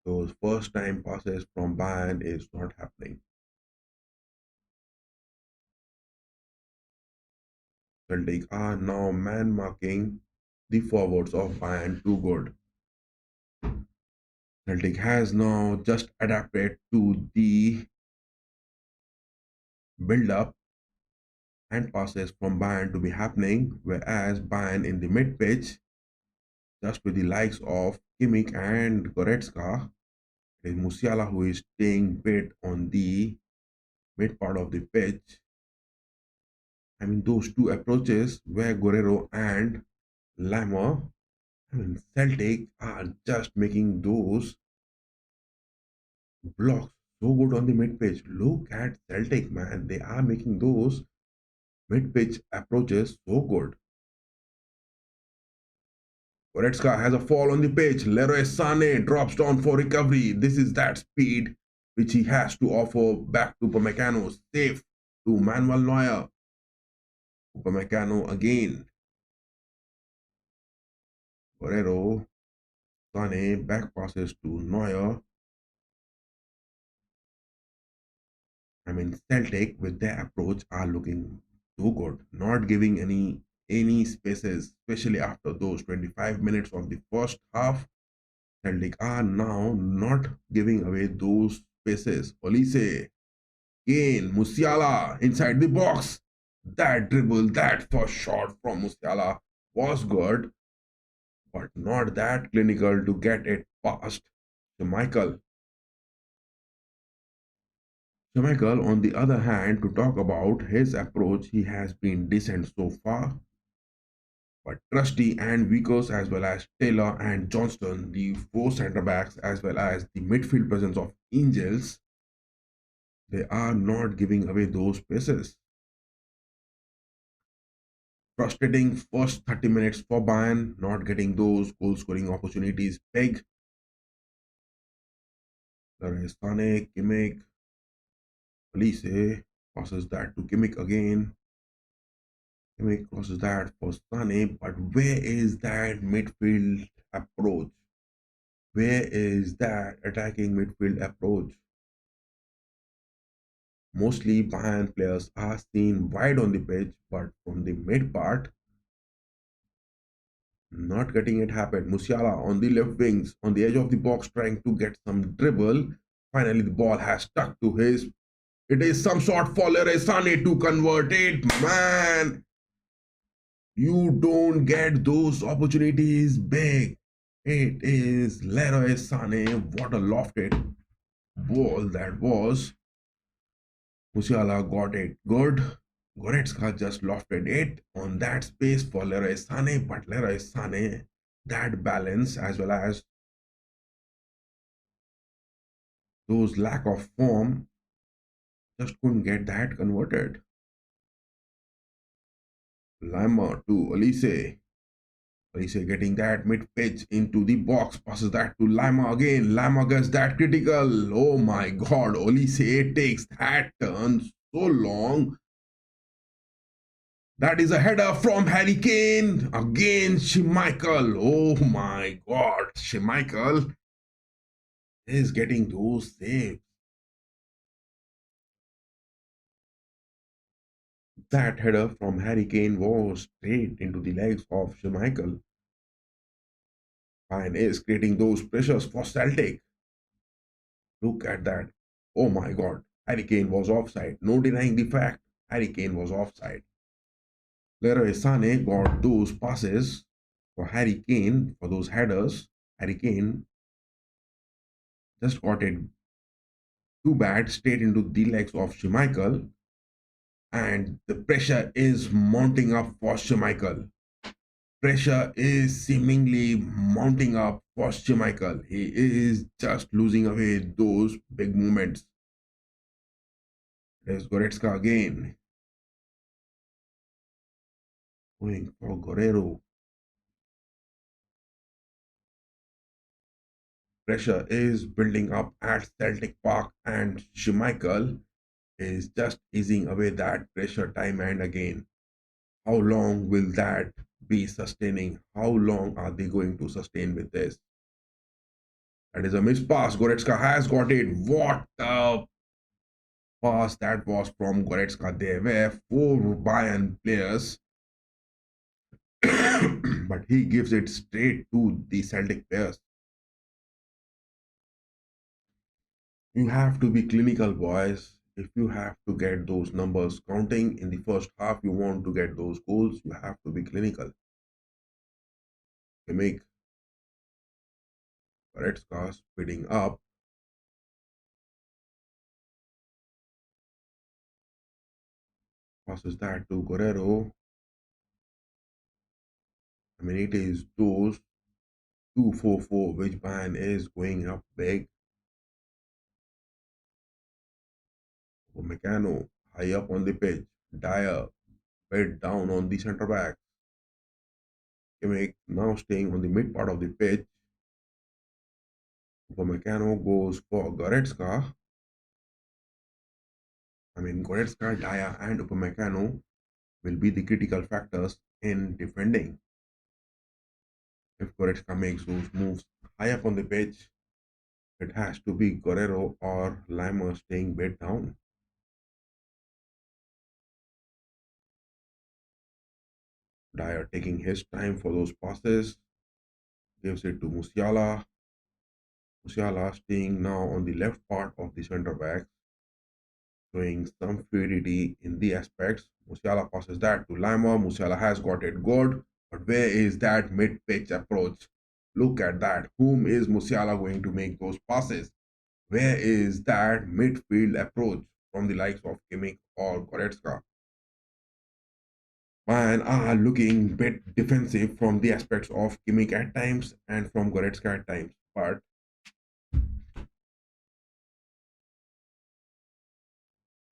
Those first time passes from Bayern is not happening. Celtic are now man marking the forwards of Bayern too good. Celtic has now just adapted to the build up and passes from Bayern to be happening, whereas Bayern in the mid pitch, just with the likes of Kimmich and Goretzka, it is Musiala who is staying bit on the mid part of the pitch. Those two approaches where Guerrero and Lama, Celtic are just making those blocks so good on the mid pitch. Look at Celtic, man. They are making those mid pitch approaches so good. Goretzka has a fall on the pitch. Leroy Sané drops down for recovery. This is that speed which he has to offer back to Upamecano. Safe to Manuel Neuer. Upamecano again. Guerrero, Sané, back passes to Neuer. Celtic with their approach are looking so good, not giving any spaces, especially after those 25 minutes of the first half. Celtic are now not giving away those spaces. Olise, Kane, Musiala inside the box. That dribble, that first shot from Musiala was good, but not that clinical to get it past Michael. Michael, on the other hand, to talk about his approach, he has been decent so far. But Trusty and Vickers, as well as Taylor and Johnston, the four centre backs, as well as the midfield presence of Angels, They are not giving away those spaces. Frustrating first 30 minutes for Bayern, not getting those goal scoring opportunities big. There is Sane, Kimmich, Elise passes that to Kimmich again. Kimmich crosses that for Sane, but where is that midfield approach? Where is that attacking midfield approach? Mostly Bayern players are seen wide on the pitch, but from the mid part, not getting it happen. Musiala on the left wings, on the edge of the box, trying to get some dribble. Finally, the ball has stuck to his. It is some shot for Leroy Sané to convert it. Man, you don't get those opportunities big. It is Leroy Sané. What a lofted ball that was. Musiala got it good. Goretzka just lofted it on that space for Leroy Sané, but Leroy Sané, that balance as well as those lack of form, just couldn't get that converted. Lima to Elise. Elise getting that mid pitch into the box, passes that to Lima again. Lima gets that critical. Oh my god, Elise takes that turn so long. That is a header from Harry Kane. Again, Schmeichel. Oh my god, Schmeichel is getting those saves. That header from Harry Kane was straight into the legs of Schmeichel and is creating those pressures for Celtic. Look at that. Oh my god. Harry Kane was offside. No denying the fact. Harry Kane was offside. Leroy Sané got those passes for Harry Kane for those headers. Harry Kane just got it too bad straight into the legs of Schmeichel, and the pressure is mounting up for Schmeichel. Pressure is seemingly mounting up for Schmeichel. He is just losing away those big moments. There's Goretzka again. Going for Guerrero. Pressure is building up at Celtic Park, and Schmeichel is just easing away that pressure time and again. How long will that be sustaining? How long are they going to sustain with this? That is a missed pass. Goretzka has got it. What a pass that was from Goretzka. There were four Bayern players, but he gives it straight to the Celtic players. You have to be clinical, boys. If you have to get those numbers counting in the first half, you want to get those goals, you have to be clinical. They make Goretzka speeding up. Passes that to Guerrero. I mean, it is those 2-4-4, which Bayern is going up big. Meccano high up on the pitch. Dyer bed down on the centre back. Kimmich now staying on the mid part of the pitch. Meccano goes for Goretzka. I mean, Goretzka, Dyer, and Upamecano will be the critical factors in defending. If Goretzka makes those moves high up on the pitch, it has to be Guerrero or Lima staying bed down. Dyer taking his time for those passes, gives it to Musiala. Musiala staying now on the left part of the centre back, showing some fluidity in the aspects. Musiala passes that to Lima. Musiala has got it good, but where is that mid-pitch approach? Look at that. Whom is Musiala going to make those passes? Where is that midfield approach from the likes of Kimmich or Goretzka? And are looking a bit defensive from the aspects of Kimmich at times and from Goretzka at times. But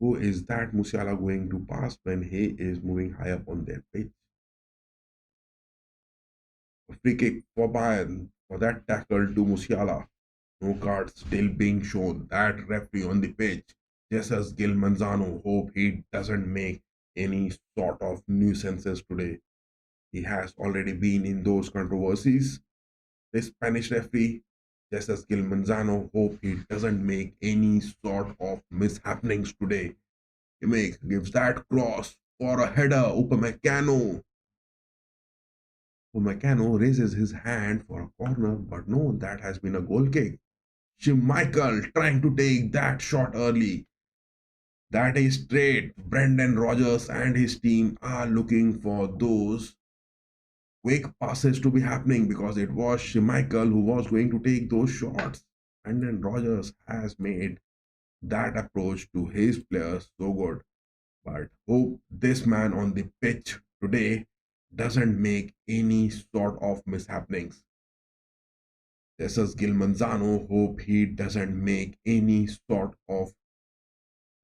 Who is that Musiala going to pass when he is moving high up on their pitch? A free kick for Bayern for that tackle to Musiala. No cards still being shown. That referee on the pitch, Jesus Gil Manzano, hope he doesn't make any sort of nuisances today. He has already been in those controversies. The Spanish referee, Jesus Gil Manzano, hope he doesn't make any sort of mishappenings today. Gives that cross for a header. Upamecano. Upamecano raises his hand for a corner, but no, that has been a goal kick. Michael trying to take that shot early. That is straight. Brendan Rodgers and his team are looking for those quick passes to be happening because it was Michael who was going to take those shots. Brendan Rodgers has made that approach to his players so good. But hope this man on the pitch today doesn't make any sort of mishappenings. This is Gil Manzano. Hope he doesn't make any sort of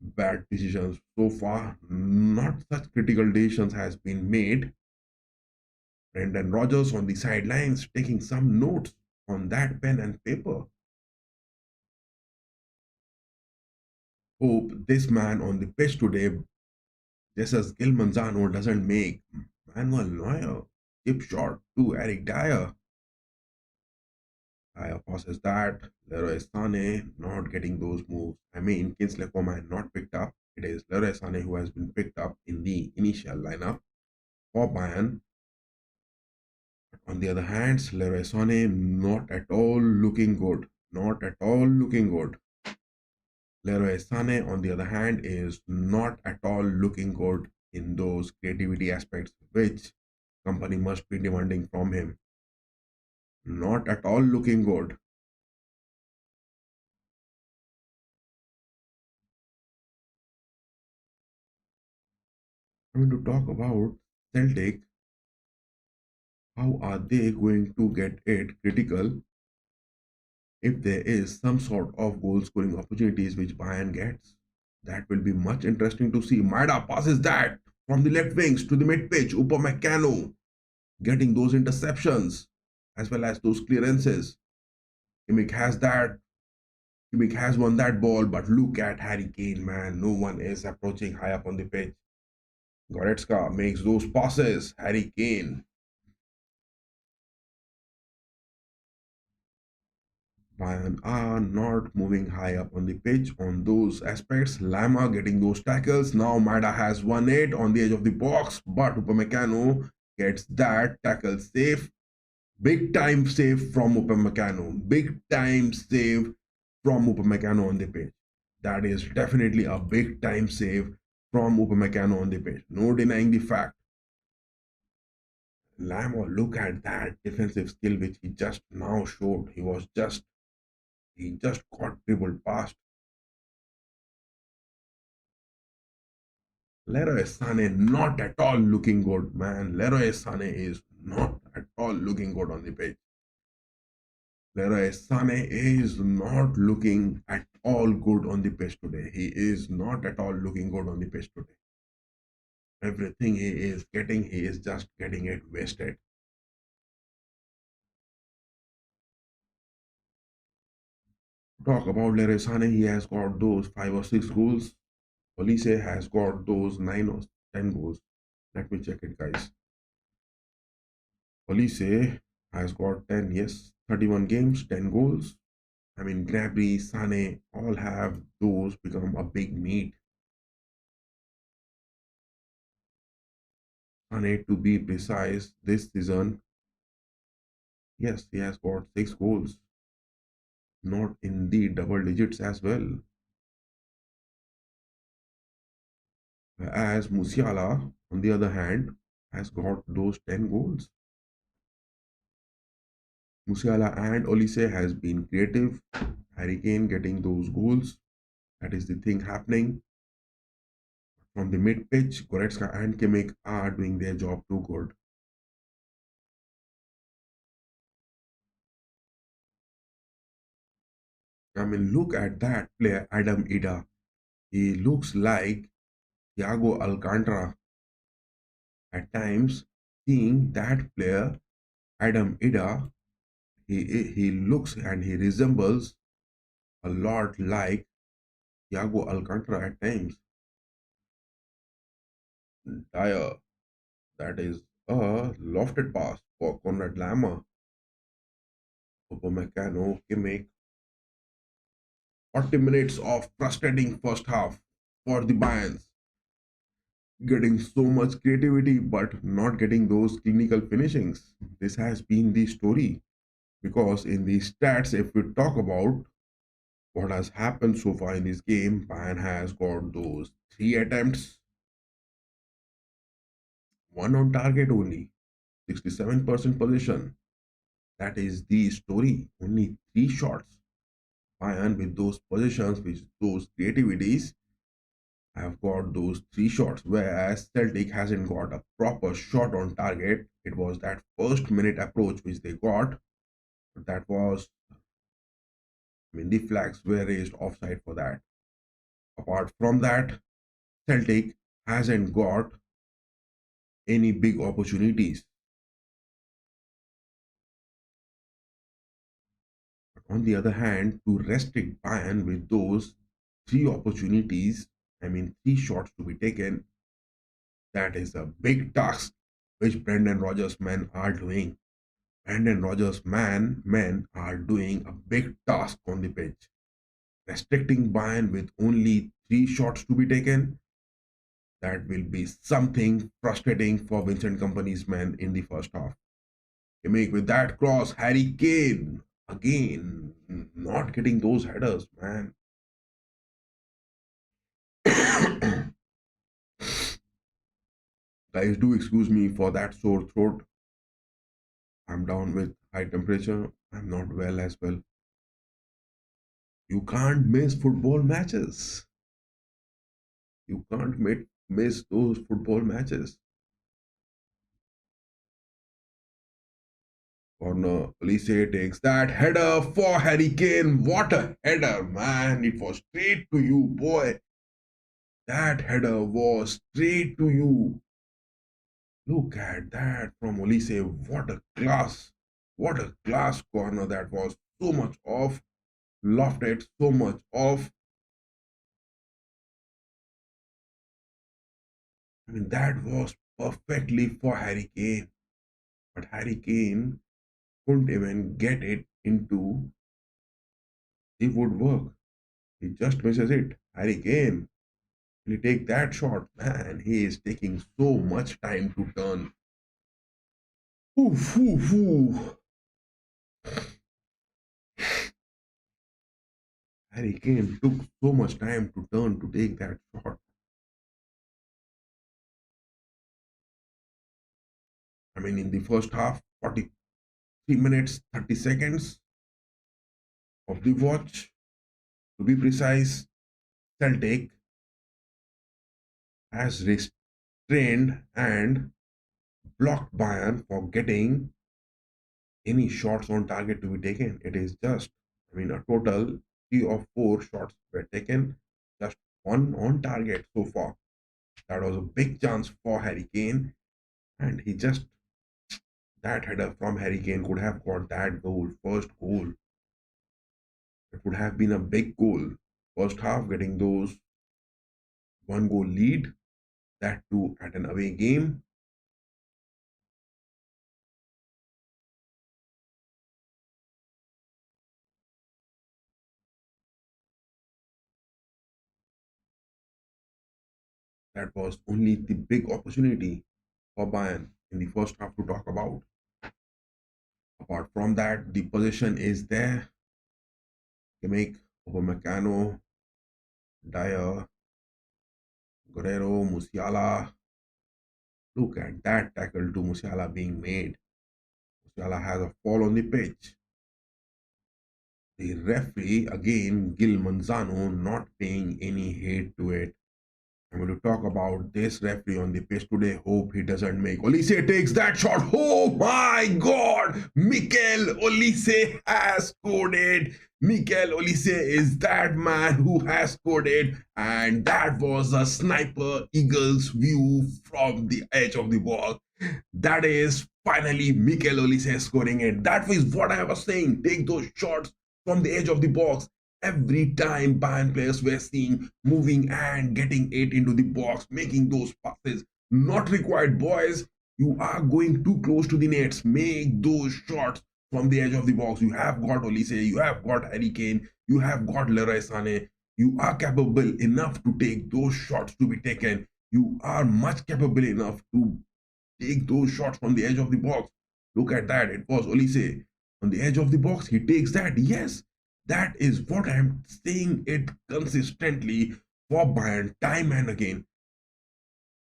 bad decisions. So far, not such critical decisions has been made. Brendan Rodgers on the sidelines taking some notes on that pen and paper. Hope this man on the pitch today, just as Gil Manzano, doesn't make Manuel Neuer chip shot to Eric Dyer. Dyer passes that. Leroy Sané not getting those moves. I mean, Kingsley Coman not picked up. It is Leroy Sané who has been picked up in the initial lineup for Bayern. On the other hand, Leroy Sané not at all looking good. Not at all looking good. Leroy Sané, on the other hand, is not at all looking good in those creativity aspects which company must be demanding from him. Not at all looking good. I mean, to talk about Celtic, how are they going to get it critical if there is some sort of goal scoring opportunities which Bayern gets? That will be much interesting to see. Maida passes that from the left wings to the mid pitch. Upamecano getting those interceptions as well as those clearances. Kimmich has that. Kimmich has won that ball, but look at Harry Kane, man. No one is approaching high up on the pitch. Goretzka makes those passes. Harry Kane. Bayern are not moving high up on the pitch on those aspects. Lama getting those tackles. Now Maida has won it on the edge of the box, but Upamecano gets that tackle safe. Big time save from Upamecano. Big time save from Upamecano on the pitch. That is definitely a big time save from Upamecano on the pitch. No denying the fact. Lamo, look at that defensive skill which he just now showed. He just got dribbled past. Leroy Sané not at all looking good, man. Leroy Sané is not at all looking good on the pitch. Leroy Sané is not looking at all good on the pitch today. He is not at all looking good on the pitch today. Everything he is getting, he is just getting it wasted. Talk about Leroy Sané, he has got those 5 or 6 goals. Olise has got those 9 or 10 goals. Let me check it, guys. Olise has got 10, yes, 31 games, 10 goals. I mean, Gnabry, Sane, all have those become a big meat. Sane, to be precise, this season, yes, he has got 6 goals, not in the double digits as well. As Musiala, on the other hand, has got those 10 goals. Musiala and Olise has been creative. Harry Kane getting those goals. That is the thing happening. From the mid pitch, Goretzka and Kimmich are doing their job too good. I mean, look at that player, Adam Ida. He looks like Thiago Alcantara at times. Seeing that player, Adam Ida, he looks and he resembles a lot like Thiago Alcantara at times. Dyer, that is a lofted pass for Conrad Lammer. Upamecano can make 40 minutes of frustrating first half for the Bayerns, getting so much creativity but not getting those clinical finishings. This has been the story because in the stats, if we talk about what has happened so far in this game, Bayern has got those three attempts, one on target only, 67% position. That is the story. Only three shots. Bayern with those positions, with those creativities, have got those three shots, whereas Celtic hasn't got a proper shot on target. It was that first minute approach which they got, but that was, I mean, the flags were raised offside for that. Apart from that, Celtic hasn't got any big opportunities. But on the other hand, to restrict Bayern with those three opportunities, I mean, three shots to be taken, that is a big task which Brendan Rodgers' men are doing. Brendan Rodgers' men are doing a big task on the pitch. Restricting Bayern with only three shots to be taken, that will be something frustrating for Vincent Company's men in the first half. You make with that cross, Harry Kane again not getting those headers, man. Guys, do excuse me for that sore throat. I'm down with high temperature. I'm not well as well. You can't miss football matches. You can't miss those football matches. Corner, Elise takes that header for Harry Kane. What a header, man. It was straight to you, boy. That header was straight to you. Look at that from Elise. What a class. What a class corner that was. So much off. Lofted, so much off. I mean, that was perfectly for Harry Kane. But Harry Kane couldn't even get it into the woodwork. He just misses it. Harry Kane, will he take that shot? Man, he is taking so much time to turn. Oof, oof, oof. Harry Kane took so much time to turn to take that shot. I mean, in the first half, 43 minutes, 30 seconds of the watch, to be precise, Celtic has restrained and blocked Bayern for getting any shots on target to be taken. It is just, I mean, a total three or four shots were taken, just one on target so far. That was a big chance for Harry Kane, and he just, that header from Harry Kane could have got that goal, first goal. It would have been a big goal. First half, getting those one goal lead, that too at an away game. That was only the big opportunity for Bayern in the first half to talk about. Apart from that, the position is there. You make Upamecano, Dyer, Guerrero, Musiala. Look at that tackle to Musiala being made. Musiala has a fall on the pitch. The referee, again, Gil Manzano, not paying any heed to it. I'm going to talk about this referee on the pitch today. Hope he doesn't make. Olise takes that shot. Oh my God! Mikel Olise has scored it. Mikel Olise is that man who has scored it. And that was a sniper Eagles view from the edge of the box. That is finally Mikel Olise scoring it. That was what I was saying. Take those shots from the edge of the box. Every time Bayern players were seen moving and getting it into the box, making those passes. Not required, boys. You are going too close to the nets. Make those shots from the edge of the box. You have got Olise, you have got Harry Kane, you have got Leroy Sané. You are capable enough to take those shots to be taken. You are much capable enough to take those shots from the edge of the box. Look at that. It was Olise on the edge of the box. He takes that. Yes, that is what I'm saying it consistently for Bayern time and again.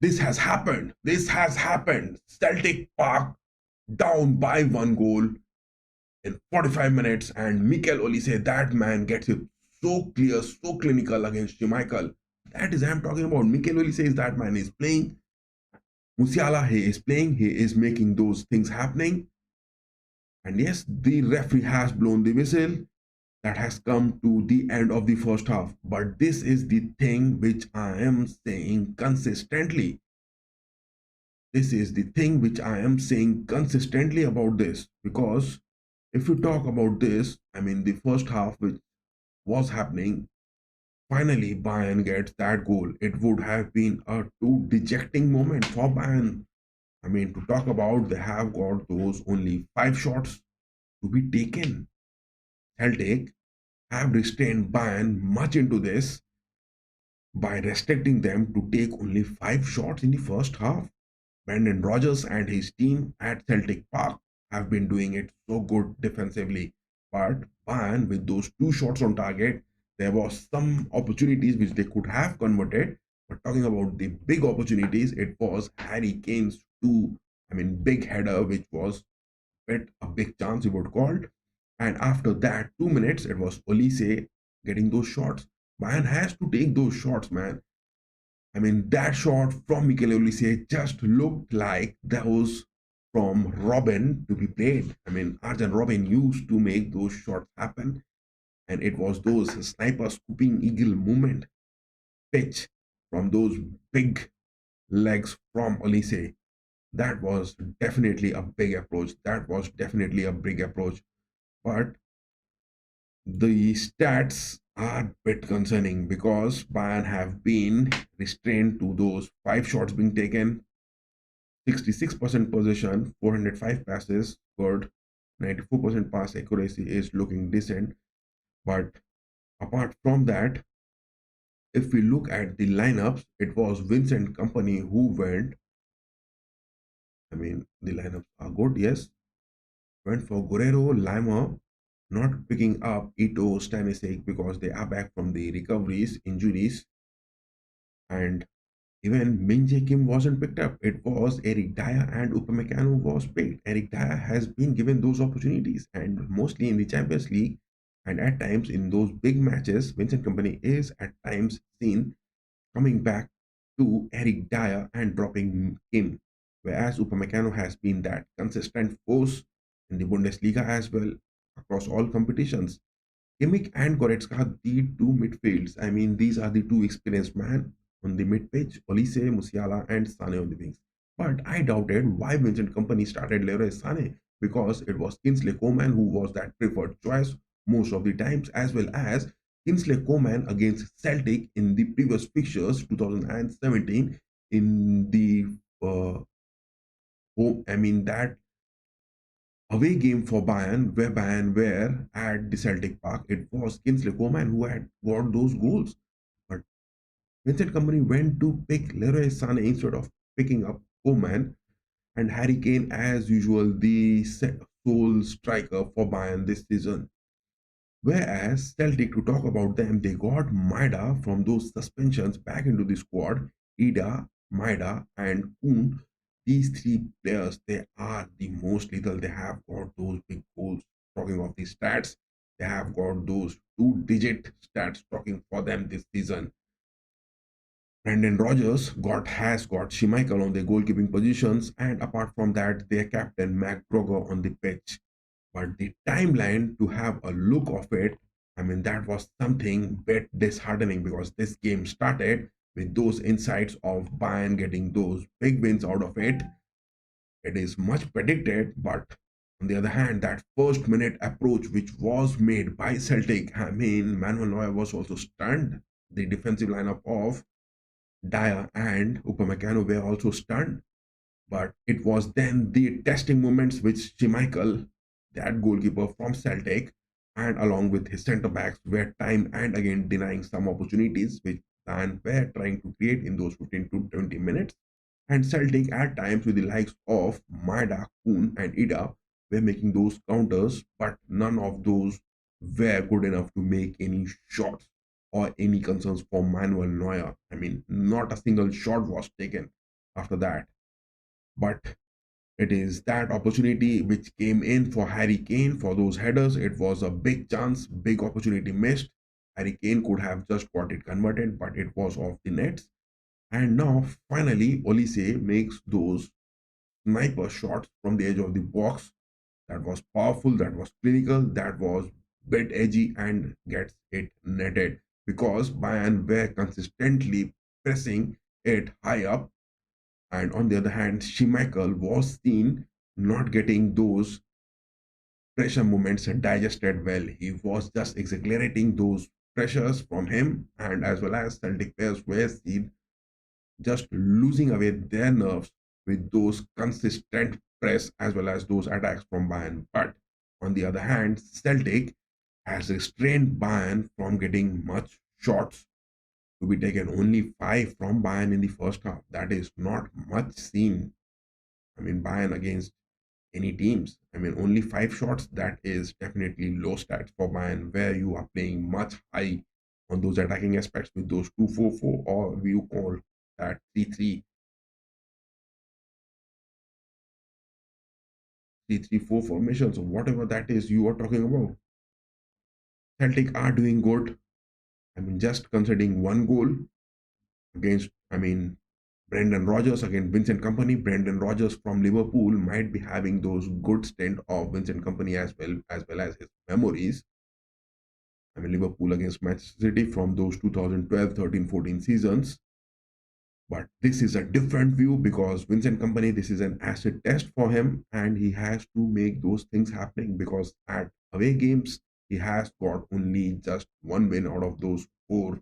This has happened. This has happened. Celtic Park down by 1 goal in 45 minutes, and Mikel Olise, that man gets it so clear, so clinical against Schmeichel. That is I'm talking about. Mikel Olise is that man. Is playing. Musiala, he is playing. He is making those things happening. And yes, the referee has blown the whistle. That has come to the end of the first half. But this is the thing which I am saying consistently. This is the thing which I am saying consistently about this. Because if you talk about this, I mean, the first half which was happening, finally Bayern gets that goal. It would have been a too dejecting moment for Bayern. I mean, to talk about, they have got those only 5 shots to be taken. Celtic have restrained Bayern much into this by restricting them to take only 5 shots in the first half. Brendan Rodgers and his team at Celtic Park have been doing it so good defensively. But Bayern, with those 2 shots on target, there was some opportunities which they could have converted. But talking about the big opportunities, it was Harry Kane's big header, which was a big chance you would call. And after that, 2 minutes, it was Olise getting those shots. Bayern has to take those shots, man. I mean, that shot from Mikel Olise just looked like that was from Robin to be played. I mean, Arjen Robin used to make those shots happen. And it was those sniper scooping eagle movement pitch from those big legs from Olise. That was definitely a big approach. That was definitely a big approach. But the stats are a bit concerning because Bayern have been restrained to those 5 shots being taken, 66% possession, 405 passes scored, 94% pass accuracy is looking decent. But apart from that, if we look at the lineups, it was Vincent Company who went. I mean, the lineups are good, yes. Went for Guerrero, Lima, not picking up Ito, Stanisic because they are back from the recoveries, injuries. And even Min Jae Kim wasn't picked up. It was Eric Dyer and Upamecano was picked. Eric Dyer has been given those opportunities, and mostly in the Champions League and at times in those big matches, Vincent Company is at times seen coming back to Eric Dyer and dropping him, whereas Upamecano has been that consistent force in the Bundesliga as well across all competitions. Kimmich and Goretzka, the 2 midfields. I mean, these are the 2 experienced men on the mid pitch, Olise, Musiala, and Sane on the wings. But I doubted why Vincent Company started Leroy Sane because it was Kingsley Coman who was that preferred choice most of the times, as well as Kingsley Coman against Celtic in the previous fixtures 2017 in the that away game for Bayern, where Bayern were at the Celtic Park. It was Kingsley Coman who had got those goals. But Vincent Company went to pick Leroy Sané instead of picking up Coman, and Harry Kane, as usual, the sole striker for Bayern this season. Whereas Celtic, to talk about them, they got Maida from those suspensions back into the squad. Ida, Maida, and Kuhn. These 3 players, they are the most lethal. They have got those big goals. Talking of the stats, they have got those 2-digit stats talking for them this season. Brendan Rodgers has got Schmeichel on the goalkeeping positions, and apart from that, their captain McGregor on the pitch. But the timeline to have a look of it, I mean, that was something bit disheartening because this game started with those insights of Bayern getting those big wins out of it. It is much predicted, but on the other hand, that first minute approach which was made by Celtic, I mean, Manuel Neuer was also stunned. The defensive lineup of Dyer and Upamecano were also stunned. But it was then the testing moments which Schmeichel, that goalkeeper from Celtic, and along with his centre backs, were time and again denying some opportunities which Bayern were trying to create in those 15 to 20 minutes. And Celtic, at times, with the likes of Maida, Kuhn, and Ida, were making those counters, but none of those were good enough to make any shots or any concerns for Manuel Neuer. I mean, not a single shot was taken after that. But it is that opportunity which came in for Harry Kane for those headers. It was a big chance, big opportunity missed. Harry Kane could have just got it converted, but it was off the nets. And now, finally, Olise makes those sniper shots from the edge of the box. That was powerful, that was clinical, that was bit edgy and gets it netted because Bayern were consistently pressing it high up. And on the other hand, Schmeichel was seen not getting those pressure moments digested well. He was just exaggerating those pressures from him, and as well as Celtic players were seen just losing away their nerves with those consistent press as well as those attacks from Bayern. But on the other hand, Celtic has restrained Bayern from getting much shots to be taken. Only 5 from Bayern in the first half. That is not much seen. I mean, Bayern against any teams. I mean, only 5 shots. That is definitely low stats for Bayern, where you are playing much high on those attacking aspects with those 2-4-4, or you call that 3-3, 3-3-4 formations, or whatever that is you are talking about. Celtic are doing good. I mean, just considering one goal against, I mean, Brendan Rodgers against Vincent Company. Brendan Rodgers from Liverpool might be having those good stint of Vincent Company as well as his memories. I mean, Liverpool against Manchester City from those 2012, 13, 14 seasons. But this is a different view because Vincent Company, this is an acid test for him, and he has to make those things happening because at away games, he has got only just one win out of those 4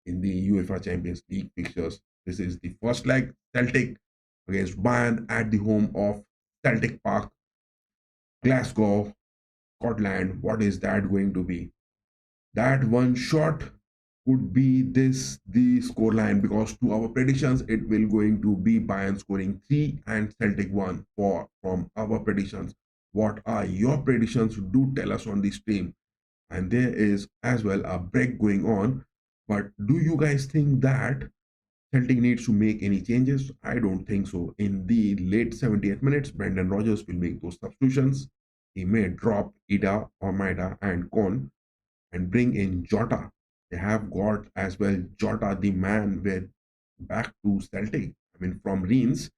in the UEFA Champions League fixtures. This is the first leg, Celtic against Bayern at the home of Celtic Park, Glasgow, Scotland. What is that going to be? That one shot could be the scoreline, because to our predictions it will going to be Bayern scoring 3 and Celtic 1 for from our predictions. What are your predictions? Do tell us on the stream. And there is as well a break going on, but do you guys think that Celtic needs to make any changes? I don't think so. In the late 70th minutes, Brendan Rodgers will make those substitutions. He may drop Ida, Maida, and Kon and bring in Jota. They have got as well Jota, the man with back to Celtic. I mean, from Reims,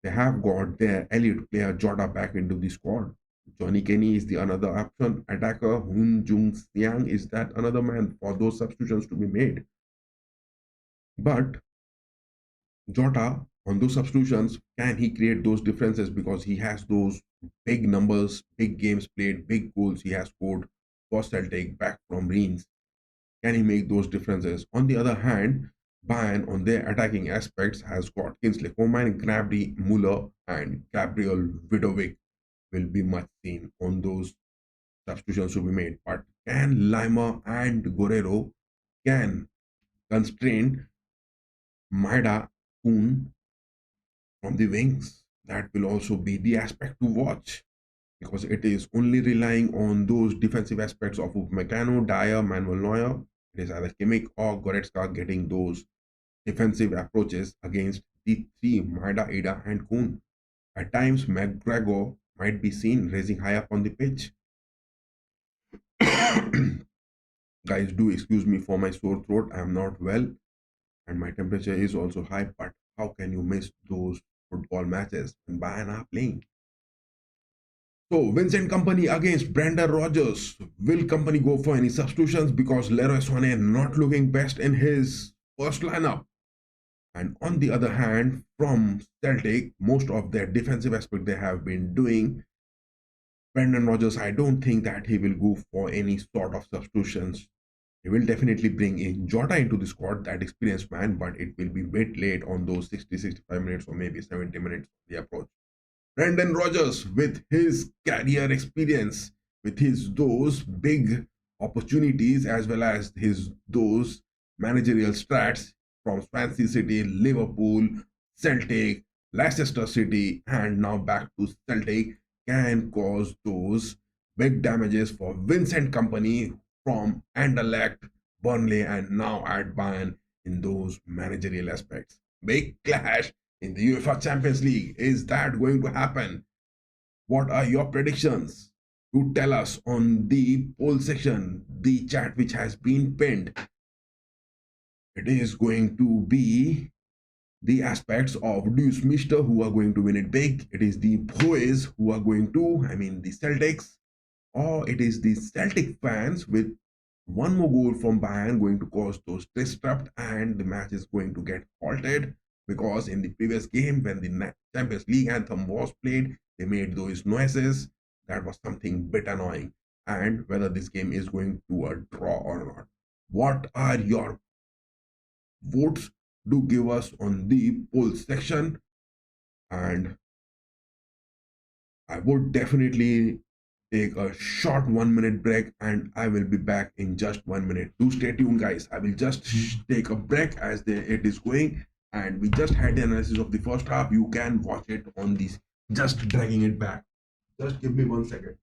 they have got their elite player Jota back into the squad. Johnny Kenny is the another option attacker. Hun Jung Siang is that another man for those substitutions to be made. But Jota, on those substitutions, can he create those differences because he has those big numbers, big games played, big goals he has scored for Celtic back from Reims? Can he make those differences? On the other hand, Bayern on their attacking aspects has got Kingsley Coman, Gnabry, Muller, and Gabriel Vidovic will be much seen on those substitutions to be made. But can Lima and Guerrero can constrain Maida Kuhn from the wings? That will also be the aspect to watch because it is only relying on those defensive aspects of Upamecano, Dyer, Manuel Neuer. It is either Kimmich or Goretzka getting those defensive approaches against the 3, Maida, Ida, and Kuhn. At times, McGregor might be seen raising high up on the pitch. Guys, do excuse me for my sore throat. I am not well. and my temperature is also high. But how can you miss those football matches when Bayern are playing? So Vincent Company against Brandon Rogers. Will Company go for any substitutions because Leroy Sané not looking best in his first lineup? And on the other hand, from Celtic, most of their defensive aspect they have been doing. Brandon Rogers, I don't think that he will go for any sort of substitutions. He will definitely bring in Jota into the squad, that experienced man, but it will be a bit late on those 60, 65 minutes or maybe 70 minutes of the approach. Brandon Rogers, with his career experience, with his those big opportunities as well as his those managerial strats from Swansea City, Liverpool, Celtic, Leicester City, and now back to Celtic, can cause those big damages for Vincent Company from Anderlecht, Burnley, and now at Bayern in those managerial aspects. Big clash in the UEFA Champions League. Is that going to happen? What are your predictions? To tell us on the poll section, the chat which has been pinned. It is going to be the aspects of Deuce Mister who are going to win it big. It is the boys who are going to, the Celtics, or it is the Celtic fans with one more goal from Bayern going to cause those disrupt and the match is going to get halted because in the previous game when the Champions League anthem was played, they made those noises. That was something bit annoying. And whether this game is going to a draw or not. What are your votes? Do give us on the poll section, and I would definitely take a short 1 minute break and I will be back in just 1 minute. Do stay tuned, guys. I will just take a break as it is going, and we just had the analysis of the first half. You can watch it on this, just dragging it back. Just give me 1 second.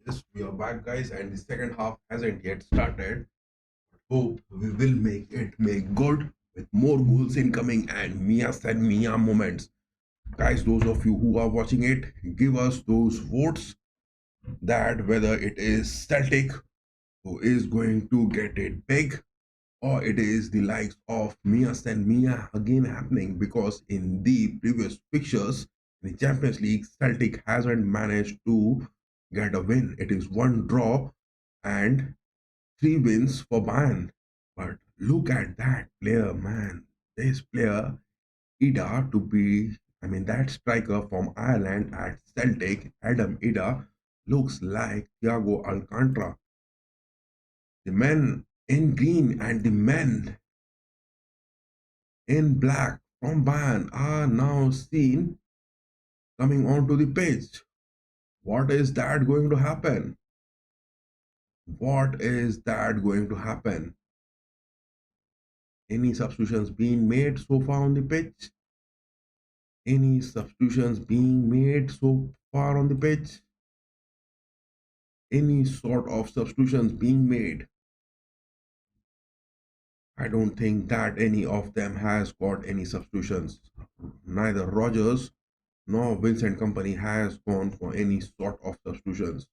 Yes, we are back, guys, and the second half hasn't yet started. Hope we will make good with more goals incoming and Mia said Mia moments. Guys, those of you who are watching it, give us those votes that whether it is Celtic who is going to get it big or it is the likes of Mia and Mia again happening, because in the previous fixtures in the Champions League, Celtic hasn't managed to get a win. It is one draw and three wins for Bayern. But look at that player, man. This player, Ida, to be, that striker from Ireland at Celtic, Adam Ida, looks like Thiago Alcantara. The men in green and the men in black from Bayern are now seen coming onto the pitch. What is that going to happen? What is that going to happen? Any substitutions being made so far on the pitch? Any substitutions being made so far on the pitch? Any sort of substitutions being made? I don't think that any of them has got any substitutions. Neither Rogers nor Vincent Company has gone for any sort of substitutions.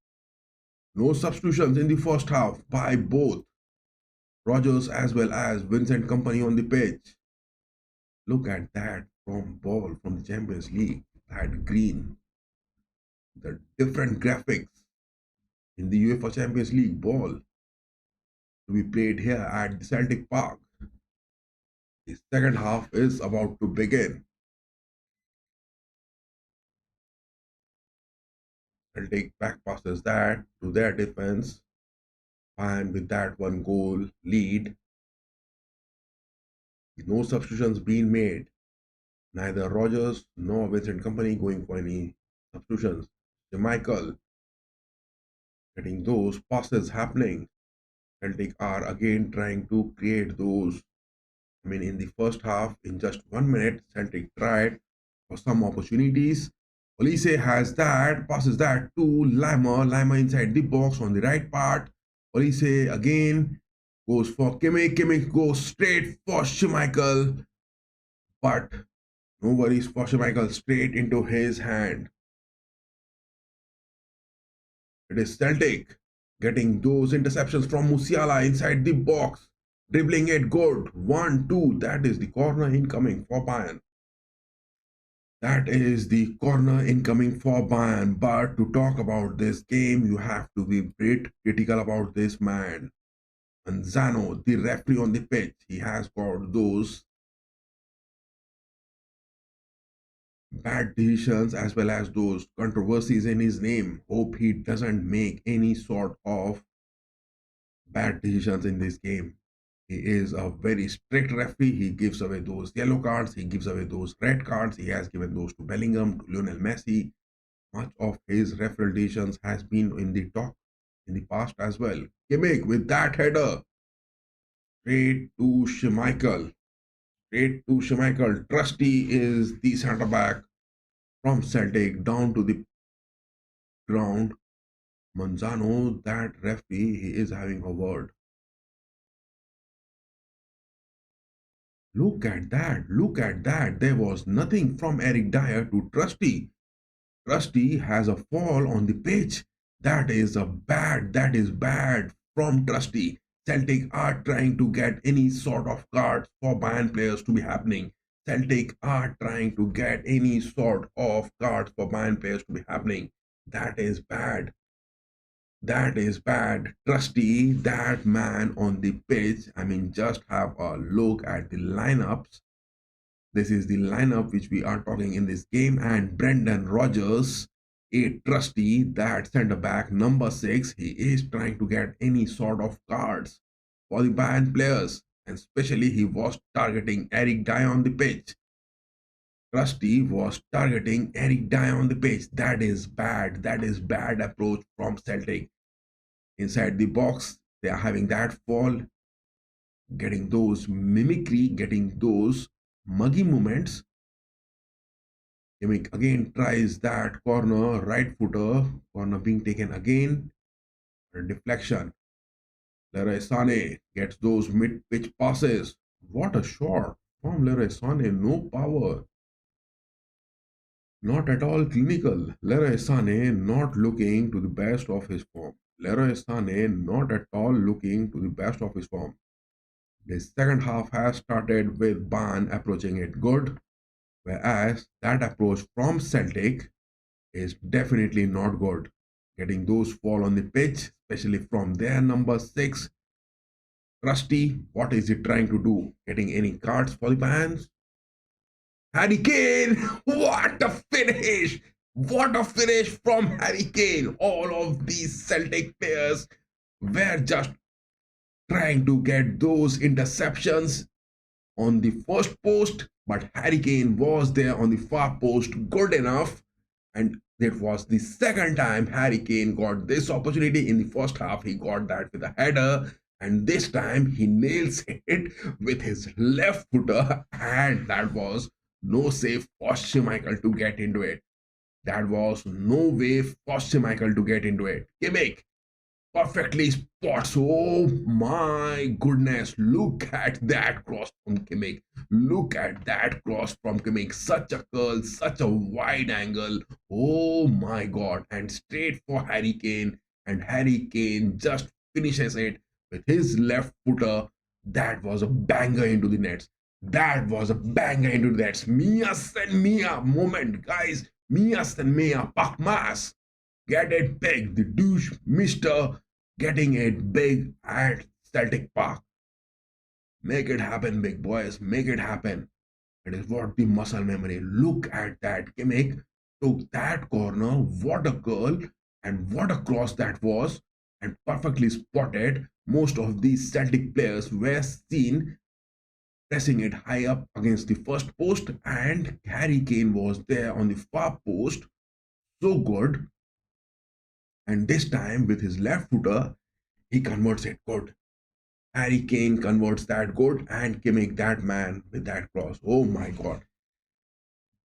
No substitutions in the first half by both Rogers as well as Vincent Company on the pitch. Look at that from ball from the Champions League. That green. The different graphics in the UEFA Champions League ball to be played here at the Celtic Park. The second half is about to begin. Celtic back passes that to their defense, and with that one goal lead, no substitutions being made. Neither Rogers nor Vincent Company going for any substitutions. Michael getting those passes happening. Celtic are again trying to create those. In the first half, in just 1 minute, Celtic tried for some opportunities. Olise has that, passes that to Lima. Lima inside the box on the right part. Olise again goes for Kimmich. Kimmich goes straight for Schmeichel. But no worries for Schmeichel, straight into his hand. It is Celtic getting those interceptions from Musiala inside the box. Dribbling it good. 1-2. That is the corner incoming for Bayern. That is the corner incoming for Bayern. But to talk about this game, you have to be bit critical about this man. And Zano, the referee on the pitch, he has got those bad decisions as well as those controversies in his name. Hope he doesn't make any sort of bad decisions in this game. He is a very strict referee. He gives away those yellow cards. He gives away those red cards. He has given those to Bellingham, to Lionel Messi. Much of his referee decisions has been in the talk in the past as well. Kimmich with that header. Straight to Schmeichel. Straight to Schmeichel. Trusty is the centre back from Celtic down to the ground. Manzano, that referee, he is having a word. Look at that. Look at that. There was nothing from Eric Dyer to Trusty. Trusty has a fall on the pitch. That is bad from Trusty. Celtic are trying to get any sort of cards for Bayern players to be happening. Celtic are trying to get any sort of cards for Bayern players to be happening. That is bad. That is bad. Trusty, that man on the pitch. Just have a look at the lineups. This is the lineup which we are talking in this game. And Brendan Rodgers, a Trusty, that centre back, number 6, he is trying to get any sort of cards for the Bayern players. And especially he was targeting Eric Dyer on the pitch. Trusty was targeting Eric Dyer on the pitch. That is bad. That is bad approach from Celtic. Inside the box, they are having that fall, getting those mimicry, getting those muggy movements. Kimmich again tries that corner, right footer, corner being taken again. A deflection. Leroy Sané gets those mid-pitch passes. What a shot from Leroy Sané. No power. Not at all clinical. Leroy Sané not looking to the best of his form. Leroy Sané not at all looking to the best of his form. The second half has started with Ban approaching it good, whereas that approach from Celtic is definitely not good. Getting those fall on the pitch, especially from their number 6, Rusty, what is he trying to do? Getting any cards for the Bayerns? Harry Kane, what a finish! What a finish from Harry Kane! All of these Celtic players were just trying to get those interceptions on the first post, but Harry Kane was there on the far post good enough. And it was the second time Harry Kane got this opportunity. In the first half, he got that with a header. And this time, he nails it with his left footer. And that was no safe for Schmeichel to get into it. That was no way for Schmeichel to get into it. Kimmich perfectly spots. Oh my goodness. Look at that cross from Kimmich. Look at that cross from Kimmich. Such a curl, such a wide angle. Oh my god. And straight for Harry Kane. And Harry Kane just finishes it with his left footer. That was a banger into the nets. That was a banger into the nets. Mia San Mia moment, guys. Mia San Mia Pakmas. Get it big. The douche Mr. Getting it big at Celtic Park. Make it happen, big boys. Make it happen. It is what the muscle memory. Look at that. Kimmich took that corner. What a curl and what a cross that was. And perfectly spotted. Most of these Celtic players were seen pressing it high up against the first post. And Harry Kane was there on the far post. So good. And this time with his left footer, he converts it good. Harry Kane converts that good and Kimmich that man with that cross. Oh my god.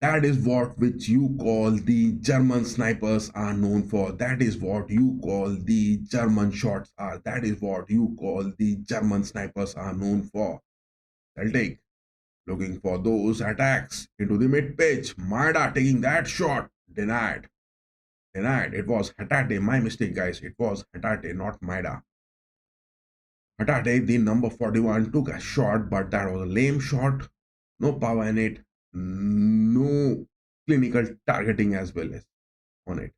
That is what which you call the German snipers are known for. That is what you call the German shots are. That is what you call the German snipers are known for. Celtic looking for those attacks into the mid pitch. Maeda taking that shot. Denied. Denied. It was Hatate. My mistake, guys. It was Hatate, not Maeda. Hatate, the number 41, took a shot, but that was a lame shot. No power in it. No clinical targeting as well as on it.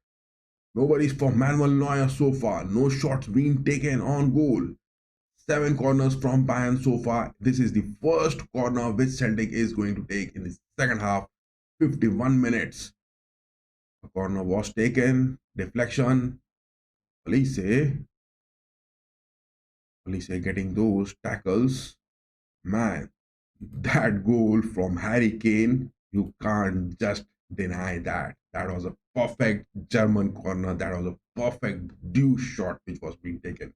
Nobody's for Manuel Neuer so far. No shots being taken on goal. 7 corners from Bayern so far. This is the first corner which Celtic is going to take in the second half. 51 minutes. A corner was taken. Deflection. Police getting those tackles. Man, that goal from Harry Kane, you can't just deny that. That was a perfect German corner. That was a perfect due shot which was being taken.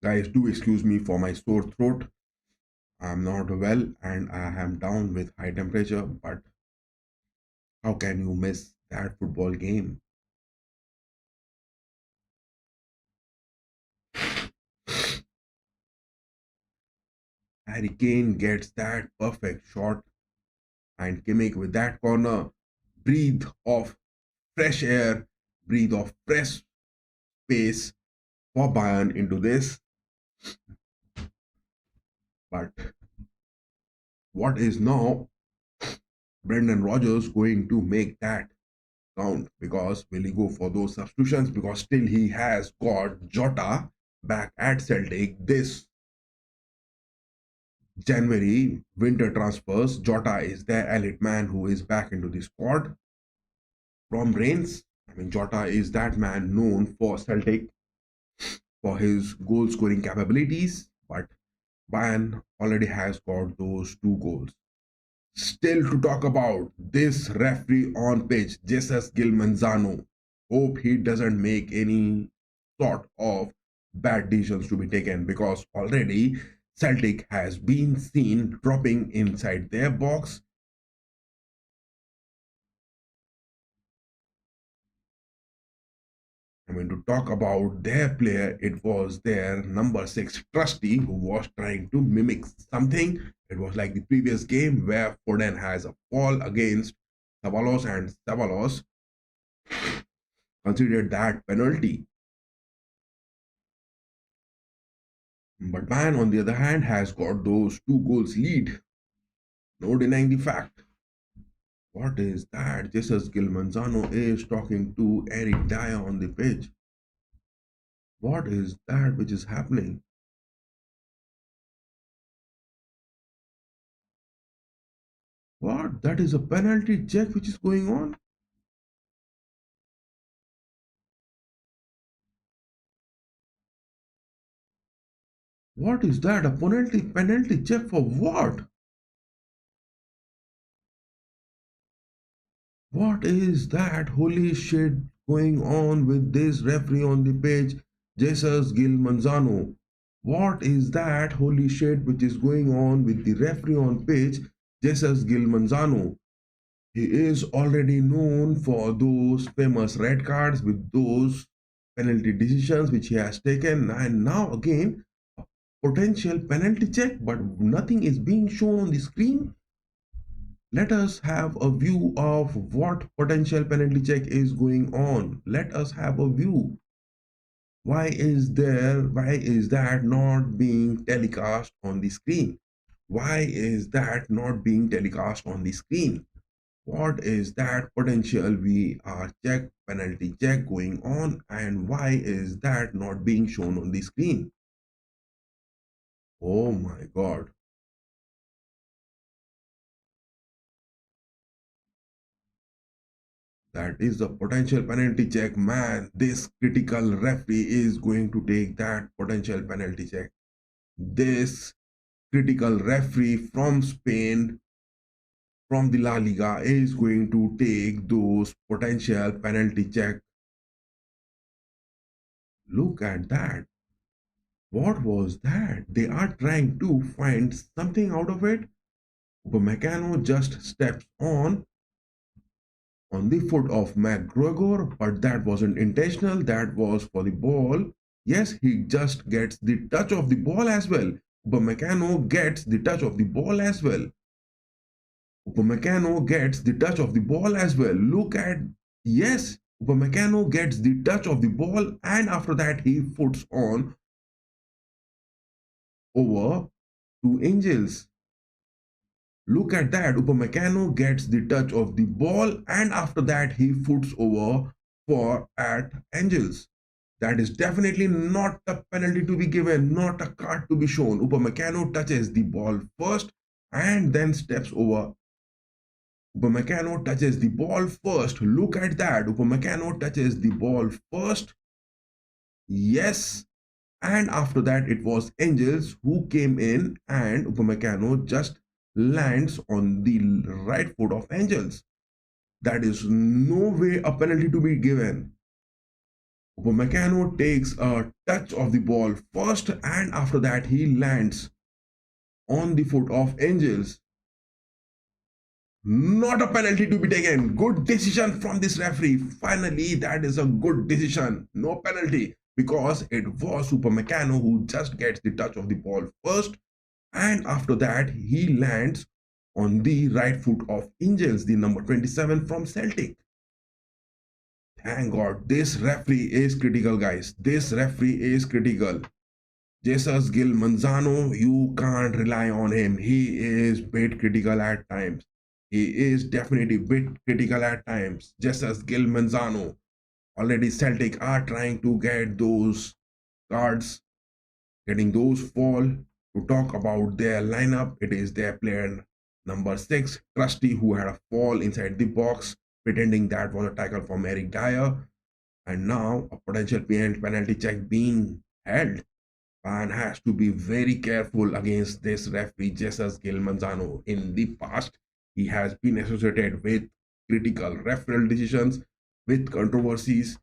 Guys, do excuse me for my sore throat. I'm not well and I am down with high temperature, but how can you miss that football game? Harry Kane gets that perfect shot and Kimmich with that corner, breathe of fresh air, breathe of fresh space for Bayern into this. But what is now Brendan Rodgers going to make that count? Because will he go for those substitutions? Because still he has got Jota back at Celtic this January winter transfers. Jota is their elite man who is back into the squad from Reims. I mean, Jota is that man known for Celtic for his goal scoring capabilities, but Bayern already has got those 2 goals. Still to talk about this referee on pitch, Jesus Gilmanzano. Hope he doesn't make any sort of bad decisions to be taken, because already Celtic has been seen dropping inside their box. I mean, to talk about their player, it was their number 6 trusty who was trying to mimic something. It was like the previous game where Foden has a fall against Savalos and Savalos considered that penalty. But Man, on the other hand, has got those 2 goals lead. No denying the fact. What is that? Jesus Gil Manzano is talking to Eric Dyer on the pitch. What is that which is happening? What? That is a penalty check which is going on? What is that? A penalty check for what? What is that holy shit going on with this referee on the page, Jesus Gil Manzano? What is that holy shit which is going on with the referee on page, Jesus Gil Manzano? He is already known for those famous red cards with those penalty decisions which he has taken, and now again a potential penalty check, but nothing is being shown on the screen. Let us have a view of what potential penalty check is going on. Let us have a view. Why is that not being telecast on the screen? Why is that not being telecast on the screen? What is that potential VR check, penalty check going on, and why is that not being shown on the screen? Oh my god. That is the potential penalty check. Man, this critical referee is going to take that potential penalty check. This critical referee from Spain, from the La Liga, is going to take those potential penalty check. Look at that. What was that? They are trying to find something out of it. Upamecano just steps on the foot of McGregor, but that wasn't intentional. That was for the ball. Yes, he just gets the touch of the ball as well. Upamecano gets the touch of the ball as well. Upamecano gets the touch of the ball as well. Look at, yes, Upamecano gets the touch of the ball, and after that he foots on over to Angels. Look at that. Upamecano gets the touch of the ball, and after that he foots over for at Angels. That is definitely not a penalty to be given, not a card to be shown. Upamecano touches the ball first and then steps over. Upamecano touches the ball first. Look at that. Upamecano touches the ball first. Yes. And after that, it was Angels who came in, and Upamecano just lands on the right foot of Angels. That is no way a penalty to be given. Upamecano takes a touch of the ball first, and after that he lands on the foot of Angels. Not a penalty to be taken. Good decision from this referee. Finally, that is a good decision. No penalty, because it was Upamecano who just gets the touch of the ball first, and after that he lands on the right foot of Angels, the number 27 from Celtic. Thank God, this referee is critical, guys. This referee is critical. Jesus Gil Manzano, you can't rely on him. He is bit critical at times. He is definitely bit critical at times. Jesus Gil Manzano. Already Celtic are trying to get those cards, getting those fall. To talk about their lineup, it is their player number 6, Trusty, who had a fall inside the box, pretending that was a tackle from Eric Dyer. And now a potential penalty check being held. One has to be very careful against this referee, Jesus Gil Manzano. In the past, he has been associated with critical refereeal decisions, with controversies.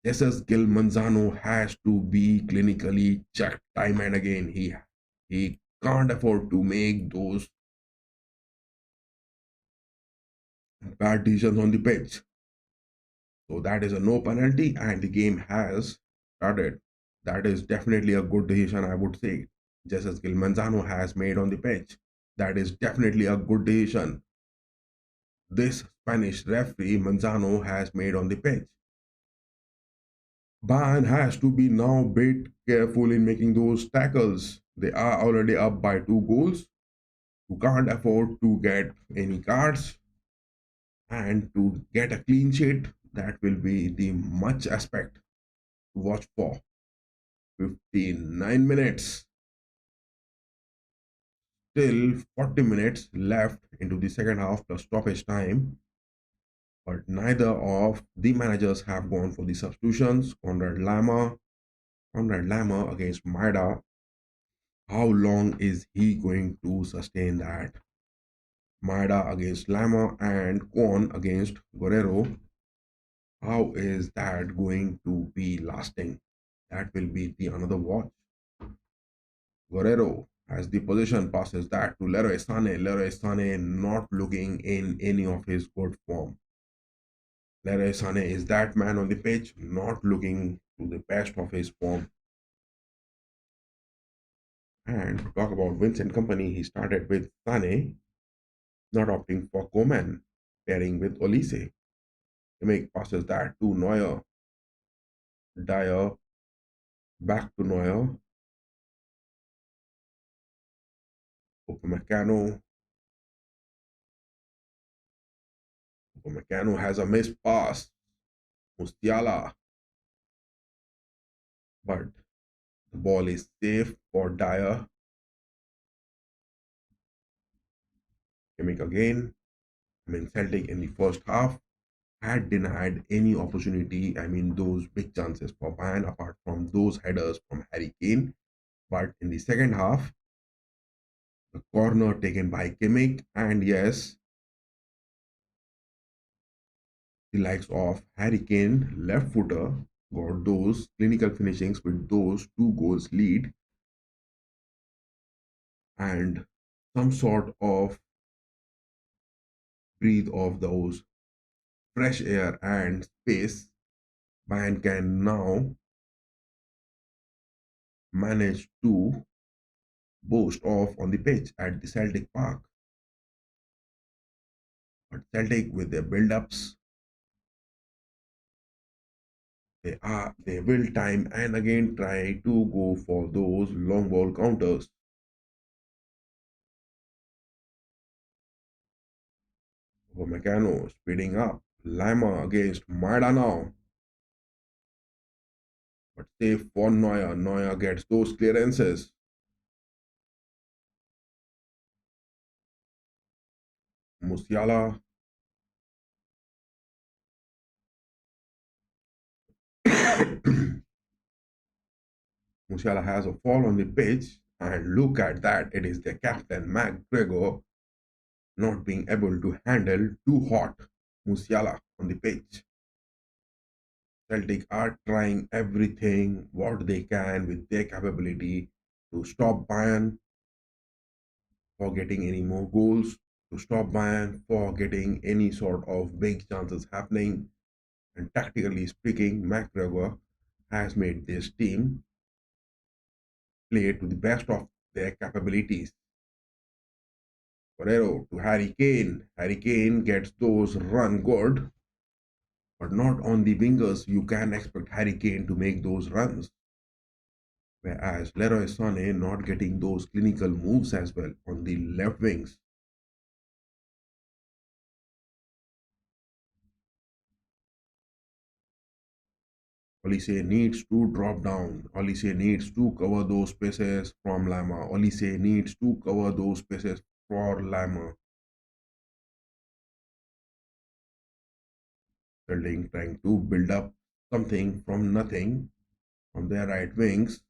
Jesus Gil Manzano has to be clinically checked time and again. He can't afford to make those bad decisions on the pitch. So that is a no penalty, and the game has started. That is definitely a good decision, I would say. Just as Gil Manzano has made on the pitch. That is definitely a good decision. This Spanish referee Manzano has made on the pitch. Bayern has to be now a bit careful in making those tackles. They are already up by 2 goals. You can't afford to get any cards, and to get a clean sheet, that will be the much aspect to watch for. 59 minutes, still 40 minutes left into the second half plus stoppage time, but neither of the managers have gone for the substitutions. Conrad Lama against Maida. How long is he going to sustain that? Maida against Lama and Kwon against Guerrero. How is that going to be lasting? That will be the another watch. Guerrero has the possession, passes that to Leroy Sané. Leroy Sané not looking in any of his good form. Leroy Sané is that man on the pitch, not looking to the best of his form. And to talk about Vincent Company, he started with Sané, not opting for Coman, pairing with Olise. To make passes that to Neuer. Dyer back to Neuer. Upamecano. Upamecano has a missed pass. Musiala. But the ball is safe for Dyer. Coming again. Celtic in the first half had denied any opportunity. Those big chances for Bayern apart from those headers from Harry Kane. But in the second half, the corner taken by Kimmich, and yes, the likes of Harry Kane, left footer, got those clinical finishings with those 2 goals lead, and some sort of breathe of those fresh air and space. Bayern can now manage to boast off on the pitch at the Celtic Park. But Celtic with their build-ups, they will time and again try to go for those long ball counters. Upamecano speeding up. Lima against Maida now. But safe for Neuer. Neuer gets those clearances. Musiala. Musiala has a fall on the pitch, and look at that. It is the captain, McGregor, not being able to handle too hot Musiala on the pitch. Celtic are trying everything what they can with their capability to stop Bayern for getting any more goals, to stop Bayern for getting any sort of big chances happening. And tactically speaking, McGregor has made this team play to the best of their capabilities. Guerrero to Harry Kane. Harry Kane gets those run good, but not on the wingers. You can expect Harry Kane to make those runs. Whereas Leroy Sané not getting those clinical moves as well on the left wings. Olise needs to drop down. Olise needs to cover those spaces from Lama. Olise needs to cover those spaces for Lama. Sterling trying to build up something from nothing on their right wings.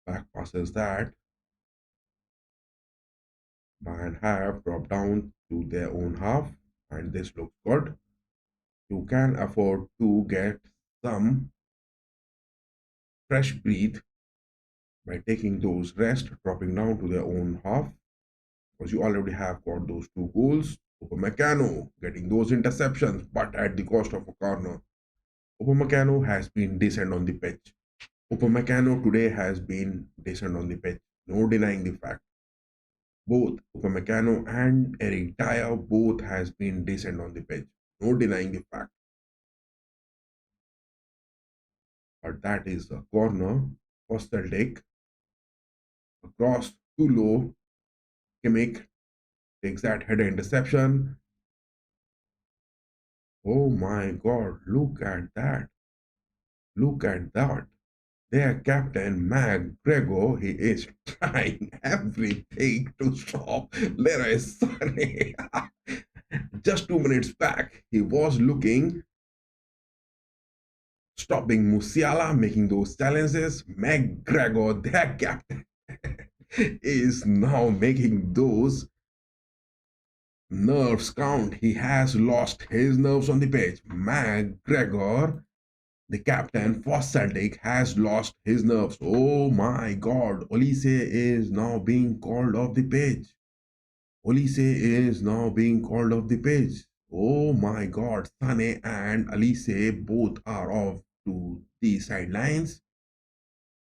Back passes that. Bayern have dropped down to their own half, and this looks good. You can afford to get some fresh breath by taking those rest, dropping down to their own half, because you already have got those 2 goals. Upamecano getting those interceptions, but at the cost of a corner. Upamecano has been decent on the pitch. Upamecano today has been decent on the pitch. No denying the fact. Both Upamecano and Eric Dyer both has been decent on the pitch. No denying the fact. But that is a corner for Celtic. Across too low. Kimmich takes that header interception. Oh my god, look at that. Look at that. Their captain, McGregor, he is trying everything to stop Leroy Sané. Just 2 minutes back, he was looking, stopping Musiala, making those challenges. McGregor, their captain, is now making those nerves count. He has lost his nerves on the pitch. McGregor, the captain for Celtic, has lost his nerves. Oh my god. Olise is now being called off the pitch. Olise is now being called off the pitch. Oh my god. Sane and Olise both are off to the sidelines.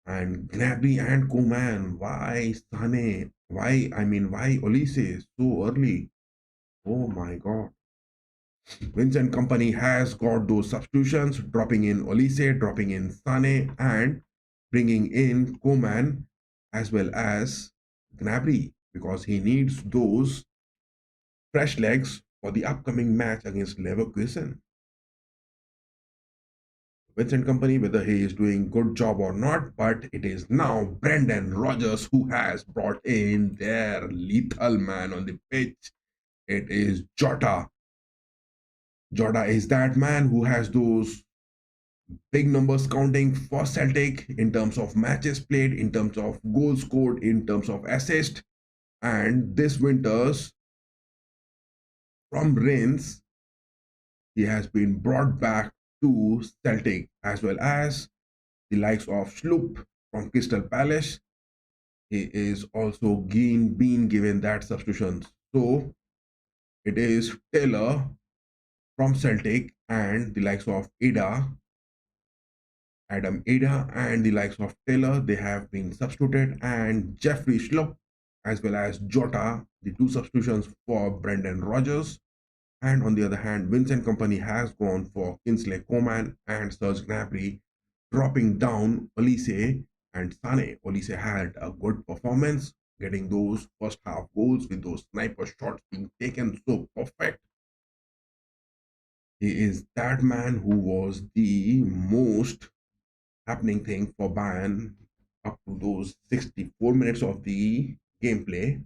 And Gnabry and Koeman. Why Sane? Why Olise so early? Oh my god. Vincent Company has got those substitutions, dropping in Olise, dropping in Sane, and bringing in Koeman as well as Gnabry because he needs those fresh legs for the upcoming match against Leverkusen. Vincent Company, whether he is doing good job or not, but it is now Brendan Rodgers who has brought in their lethal man on the pitch. It is Jota. Jota is that man who has those big numbers counting for Celtic in terms of matches played, in terms of goals scored, in terms of assist. And this winter's from Rennes, he has been brought back to Celtic as well as the likes of Sloop from Crystal Palace. He is also being given that substitution. So it is Taylor from Celtic and the likes of Adam Ada and the likes of Taylor, they have been substituted, and Jeffrey Schlupp as well as Jota, the two substitutions for Brendan Rodgers. And on the other hand, Vincent Company has gone for Kingsley Coman and Serge Gnabry, dropping down Olise and Sane. Olise had a good performance, getting those first half goals with those sniper shots being taken so perfect. He is that man who was the most happening thing for Bayern up to those 64 minutes of the gameplay,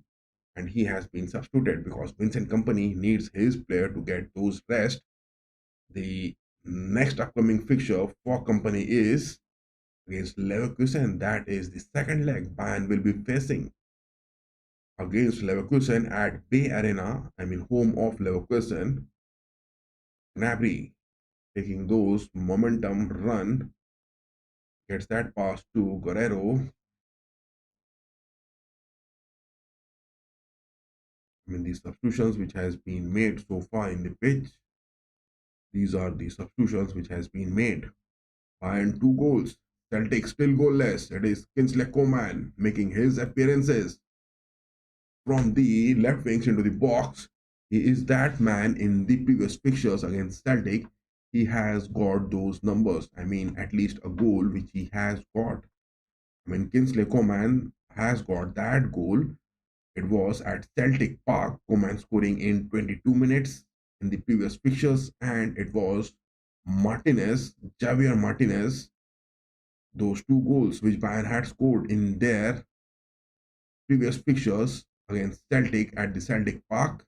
and he has been substituted because Vincent Company needs his player to get those rest. The next upcoming fixture for Company is against Leverkusen. That is the second leg Bayern will be facing against Leverkusen at Bay Arena, home of Leverkusen. Gnabry taking those momentum run, gets that pass to Guerrero. The substitutions which has been made so far in the pitch. These are the substitutions which has been made. Bayern 2 goals. Celtic still goalless. It is Kingsley Coman making his appearances from the left wings into the box. He is that man in the previous fixtures against Celtic. He has got those numbers. At least a goal which he has got. Kingsley Coman has got that goal. It was at Celtic Park, Coman scoring in 22 minutes in the previous fixtures, and it was Javier Martinez, those 2 goals which Bayern had scored in their previous fixtures against Celtic at the Celtic Park,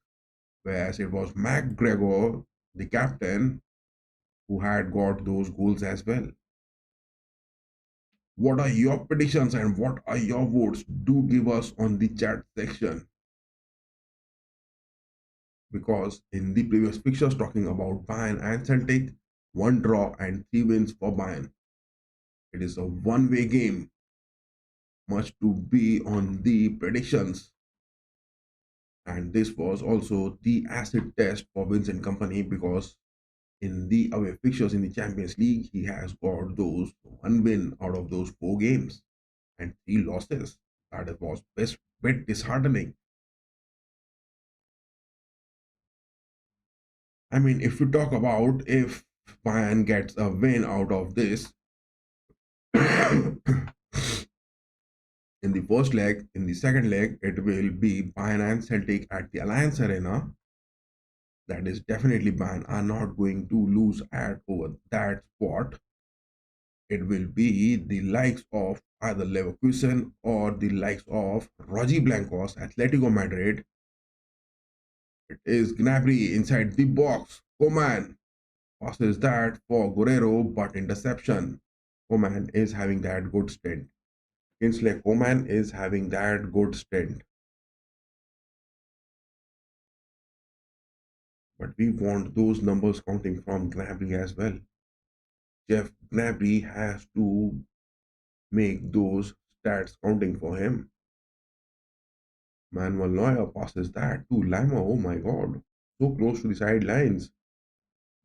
whereas it was McGregor, the captain, who had got those goals as well. What are your predictions and what are your votes? Do give us on the chat section. Because in the previous fixtures talking about Bayern and Celtic, 1 draw and 3 wins for Bayern. It is a one-way game. Much to be on the predictions. And this was also the acid test for Vincent Company because in the away fixtures in the Champions League, he has got those one win out of those 4 games and 3 losses. That was bit disheartening. I mean, if we talk about if Bayern gets a win out of this in the first leg, in the second leg, it will be Bayern and Celtic at the Alliance Arena. That is definitely Bayern are not going to lose at over that spot. It will be the likes of either Leverkusen or the likes of Rogi Blancos, Atletico Madrid. It is Gnabry inside the box. Coman passes that for Guerrero, but interception. Coman is having that good stint. Kingsley Coman is having that good stint. But we want those numbers counting from Gnabry as well. Jeff Gnabry has to make those stats counting for him. Manuel Neuer passes that to Lima. Oh my god. So close to the sidelines.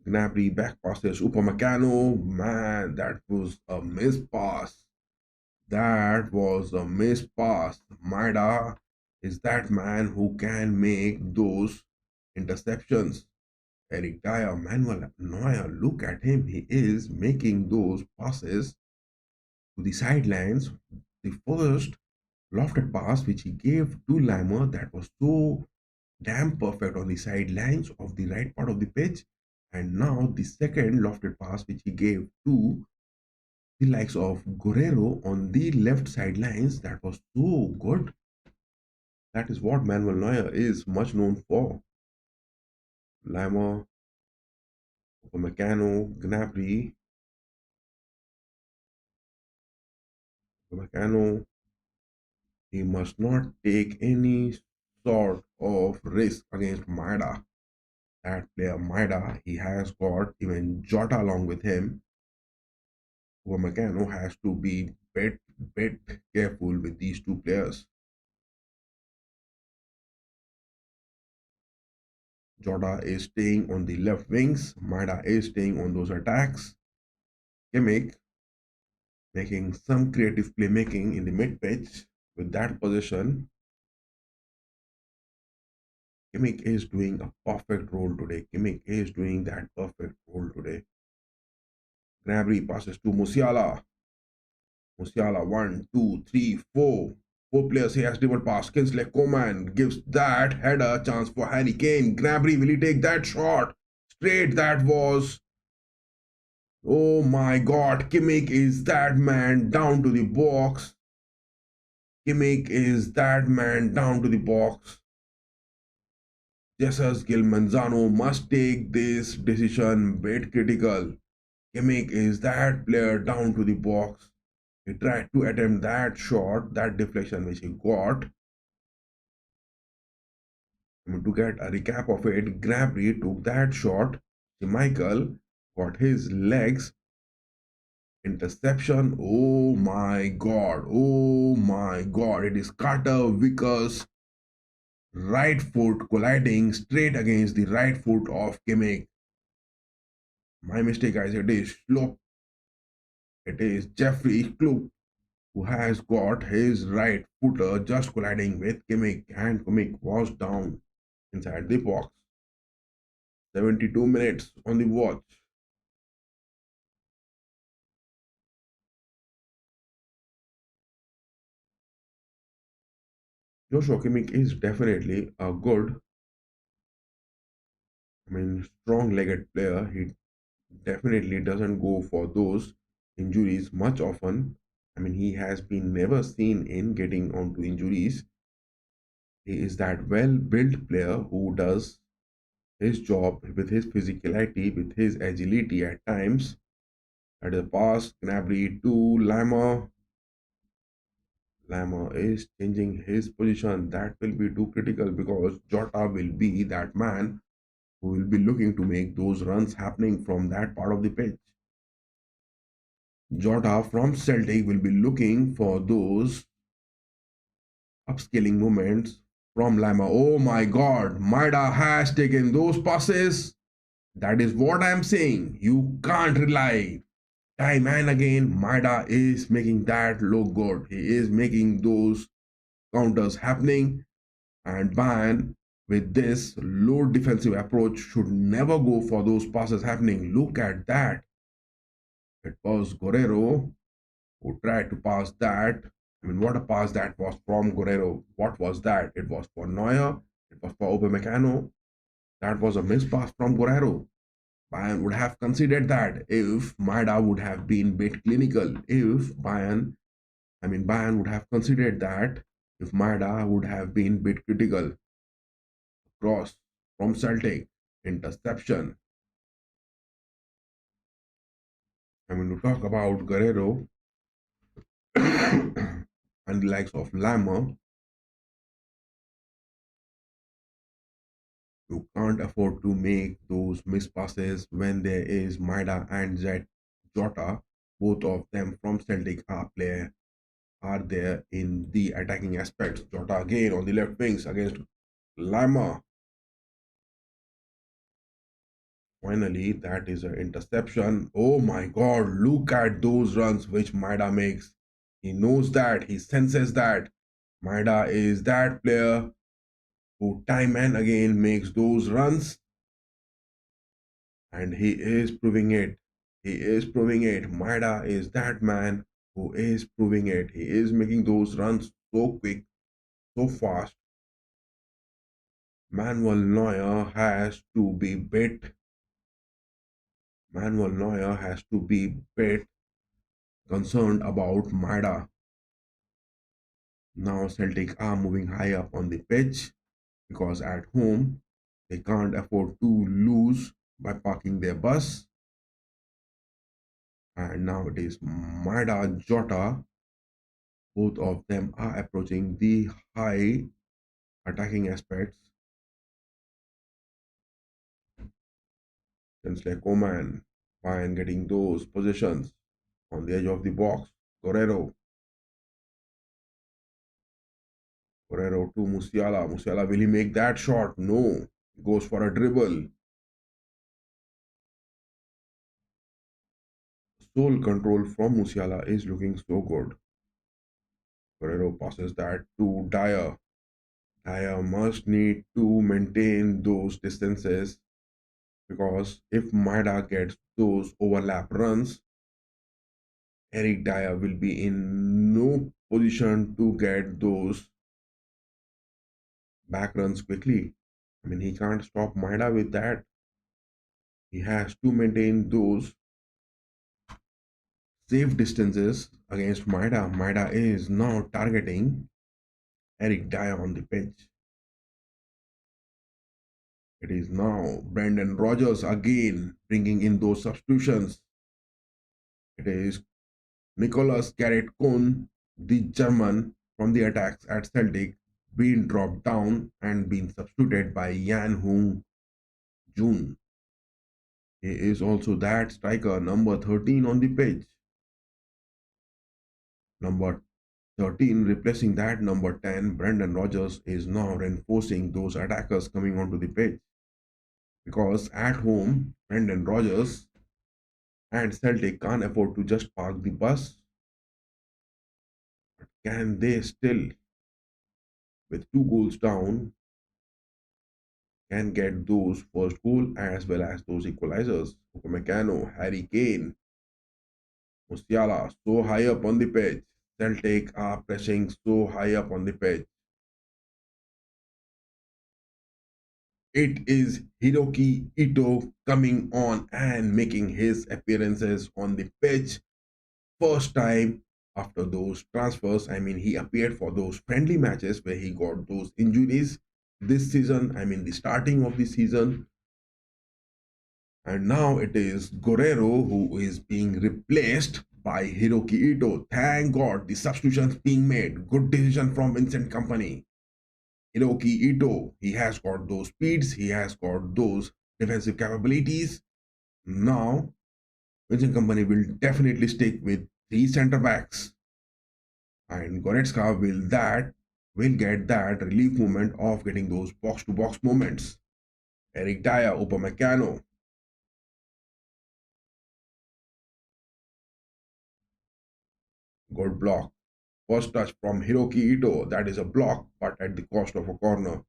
Gnabry back passes Upamecano. Man, that was a missed pass. That was a missed pass. Maida is that man who can make those interceptions. Eric Dyer, Manuel Neuer, look at him. He is making those passes to the sidelines. The first lofted pass which he gave to Lima that was so damn perfect on the sidelines of the right part of the pitch. And now the second lofted pass which he gave to the likes of Guerrero on the left sidelines that was so good. That is what Manuel Neuer is much known for. Lima, Upamecano, Gnabry, Upamecano, he must not take any sort of risk against Maida. That player Maida, he has got even Jota along with him. Upamecano has to be bit careful with these two players. Jota is staying on the left wings. Maida is staying on those attacks. Kimmich making some creative playmaking in the mid pitch with that position. Kimmich is doing a perfect role today. Kimmich is doing that perfect role today. Gnabry passes to Musiala. Musiala, 1, 2, 3, 4. 4 players he has dribbled past. Kingsley Coman gives that header chance for Harry Kane. Gnabry, will he take that shot? Straight, that was. Oh my god, Kimmich is that man down to the box. Kimmich is that man down to the box. Jesus Gil Manzano must take this decision bit critical. Kimmich is that player down to the box. He tried to attempt that shot, that deflection which he got. To get a recap of it, Gnabry took that shot. Michael got his legs. Interception. Oh my god. Oh my god. It is Carter Vickers' right foot colliding straight against the right foot of Kimmich. My mistake, guys. It is Schlupp. It is Jeffrey Schlupp who has got his right footer just colliding with Kimmich, and Kimmich was down inside the box. 72 minutes on the watch. Joshua Kimmich is definitely a good, strong-legged player. He definitely doesn't go for those injuries much often. He has been never seen in getting onto injuries. He is that well-built player who does his job with his physicality, with his agility at times. At the pass, Gnabry to Lima. Lima is changing his position. That will be too critical because Jota will be that man who will be looking to make those runs happening from that part of the pitch. Jota from Celtic will be looking for those upscaling moments from Lima. Oh my god, Maida has taken those passes. That is what I'm saying. You can't rely. Time and again, Maida is making that look good. He is making those counters happening. And Bayern, with this low defensive approach, should never go for those passes happening. Look at that. It was Guerrero who tried to pass that. I mean, what a pass that was from Guerrero. What was that? It was for Neuer. It was for Upamecano. That was a missed pass from Guerrero. Bayern would have considered that if Maida would have been a bit clinical. Bayern would have considered that if Maida would have been a bit critical. Cross from Celtic, interception. We talk about Guerrero and the likes of Lima, you can't afford to make those missed passes when there is Maida and Jota. Both of them from Celtic are there in the attacking aspects. Jota again on the left wings against Lima. Finally, that is an interception. Oh my god, look at those runs which Maida makes. He knows that, he senses that. Maida is that player who time and again makes those runs. And he is proving it. He is proving it. Maida is that man who is proving it. He is making those runs so quick, so fast. Manuel Neuer has to be bit. Manuel Neuer has to be bit concerned about Maida. Now Celtic are moving high up on the pitch because at home they can't afford to lose by parking their bus. And now it is Maida, Jota. Both of them are approaching the high attacking aspects. Like Oman, fine getting those positions on the edge of the box. Guerrero to Musiala. Musiala, will he make that shot? No. He goes for a dribble. Soul control from Musiala is looking so good. Guerrero passes that to Dyer. Dyer must need to maintain those distances because if Maida gets those overlap runs, Eric Dyer will be in no position to get those back runs quickly. He can't stop Maida with that. He has to maintain those safe distances against Maida. Maida is now targeting Eric Dyer on the pitch. It is now Brendan Rodgers again bringing in those substitutions. It is Nicholas Garrett Kohn, the German from the attacks at Celtic, being dropped down and being substituted by Yan Hung Jun. He is also that striker, number 13 on the pitch. Number 13 replacing that number 10, Brendan Rodgers, is now reinforcing those attackers coming onto the pitch. Because at home, Brendan Rodgers and Celtic can't afford to just park the bus. But can they still, with 2 goals down, can get those first goal as well as those equalizers? Upamecano, Harry Kane, Musiala, so high up on the pitch. Celtic are pressing so high up on the pitch. It is Hiroki Ito coming on and making his appearances on the pitch. First time after those transfers. He appeared for those friendly matches where he got those injuries this season. The starting of the season. And now it is Guerrero who is being replaced by Hiroki Ito. Thank God the substitutions being made. Good decision from Vincent Kompany. Hiroki Ito, he has got those speeds, he has got those defensive capabilities. Now, Vincent Kompany will definitely stick with 3 centre backs. And Goretzka will will get that relief moment of getting those box-to-box moments. Eric Dyer, Upamecano. Good block. First touch from Hiroki Ito. That is a block, but at the cost of a corner.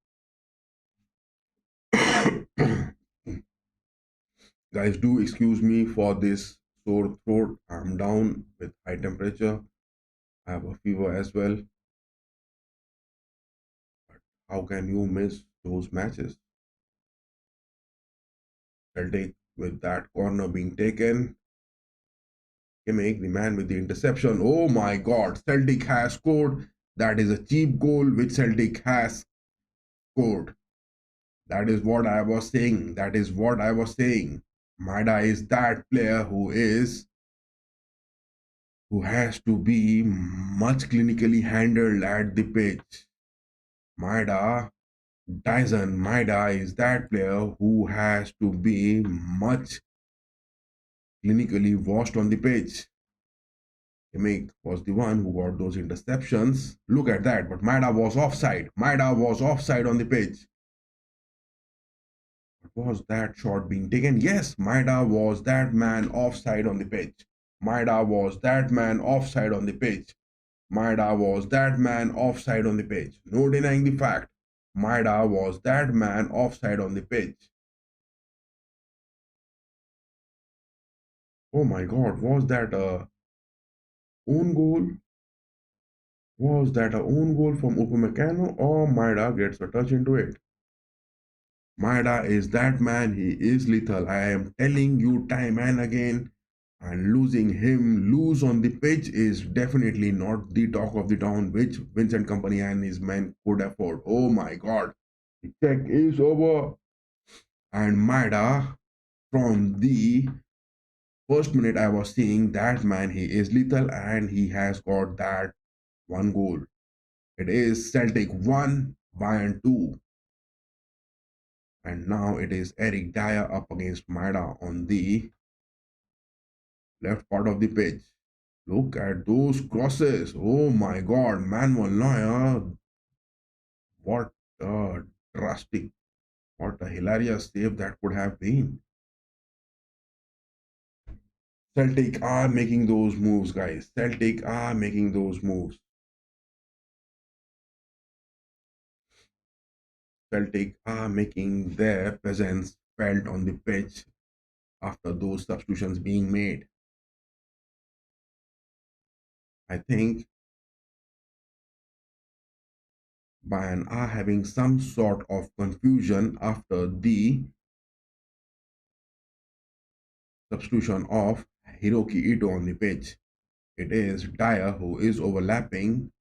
Guys, do excuse me for this sore throat. I'm down with high temperature. I have a fever as well. But how can you miss those matches? Celtic with that corner being taken. Kimmich, the man with the interception. Oh my God, Celtic has scored. That is a cheap goal which Celtic has scored. That is what I was saying. That is what I was saying. Maida is that player who has to be much clinically handled at the pitch. Maida, Dyson Maida is that player who has to be much clinically washed on the pitch. Kimmich was the one who got those interceptions. Look at that, but Maida was offside. Maida was offside on the pitch. Was that shot being taken? Yes, Maida was that man offside on the pitch. Maida was that man offside on the pitch. Maida was that man offside on the pitch. No denying the fact. Maida was that man offside on the pitch. Oh my God, was that a own goal? Was that a own goal from Upamecano or Maida gets a touch into it? Maida is that man. He is lethal. I am telling you time and again. And losing him loose on the pitch is definitely not the talk of the town which Vincent Company and his men could afford. Oh my God. The check is over. And Maida, from the first minute I was seeing that man, he is lethal and he has got that one goal. It is Celtic 1, Bayern 2. And now it is Eric Dyer up against Maida on the left part of the pitch. Look at those crosses. Oh my God, Manuel Neuer. What a drastic, what a hilarious save that could have been. Celtic are making those moves, guys. Celtic are making those moves. Celtic are making their presence felt on the pitch after those substitutions being made. I think Bayern are having some sort of confusion after the substitution of Hiroki Ito on the pitch. It is Dyer who is overlapping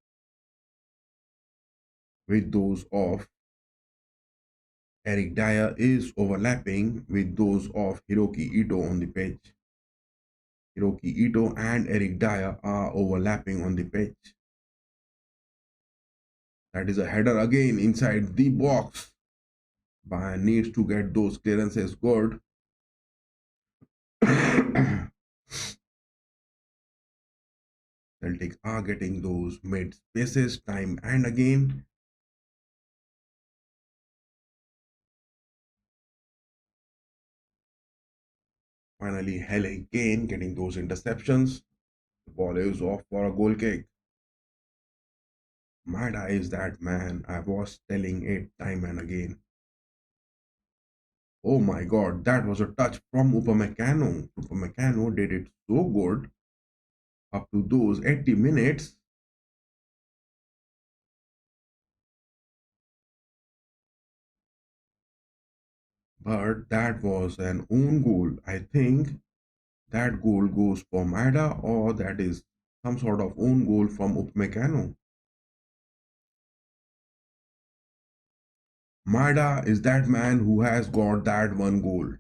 with those of Eric Dyer is overlapping with those of Hiroki Ito on the pitch. Hiroki Ito and Eric Dyer are overlapping on the pitch. That is a header again inside the box. Bayern needs to get those clearances good. Celtic are getting those mid spaces time and again. Finally, Helle again getting those interceptions. The ball is off for a goal kick. Maida is that man. I was telling it time and again. Oh my God, that was a touch from Upamecano. Upamecano did it so good up to those 80 minutes. But that was an own goal. I think that goal goes for Maida or that is some sort of own goal from Upamecano. Maida is that man who has got that one goal.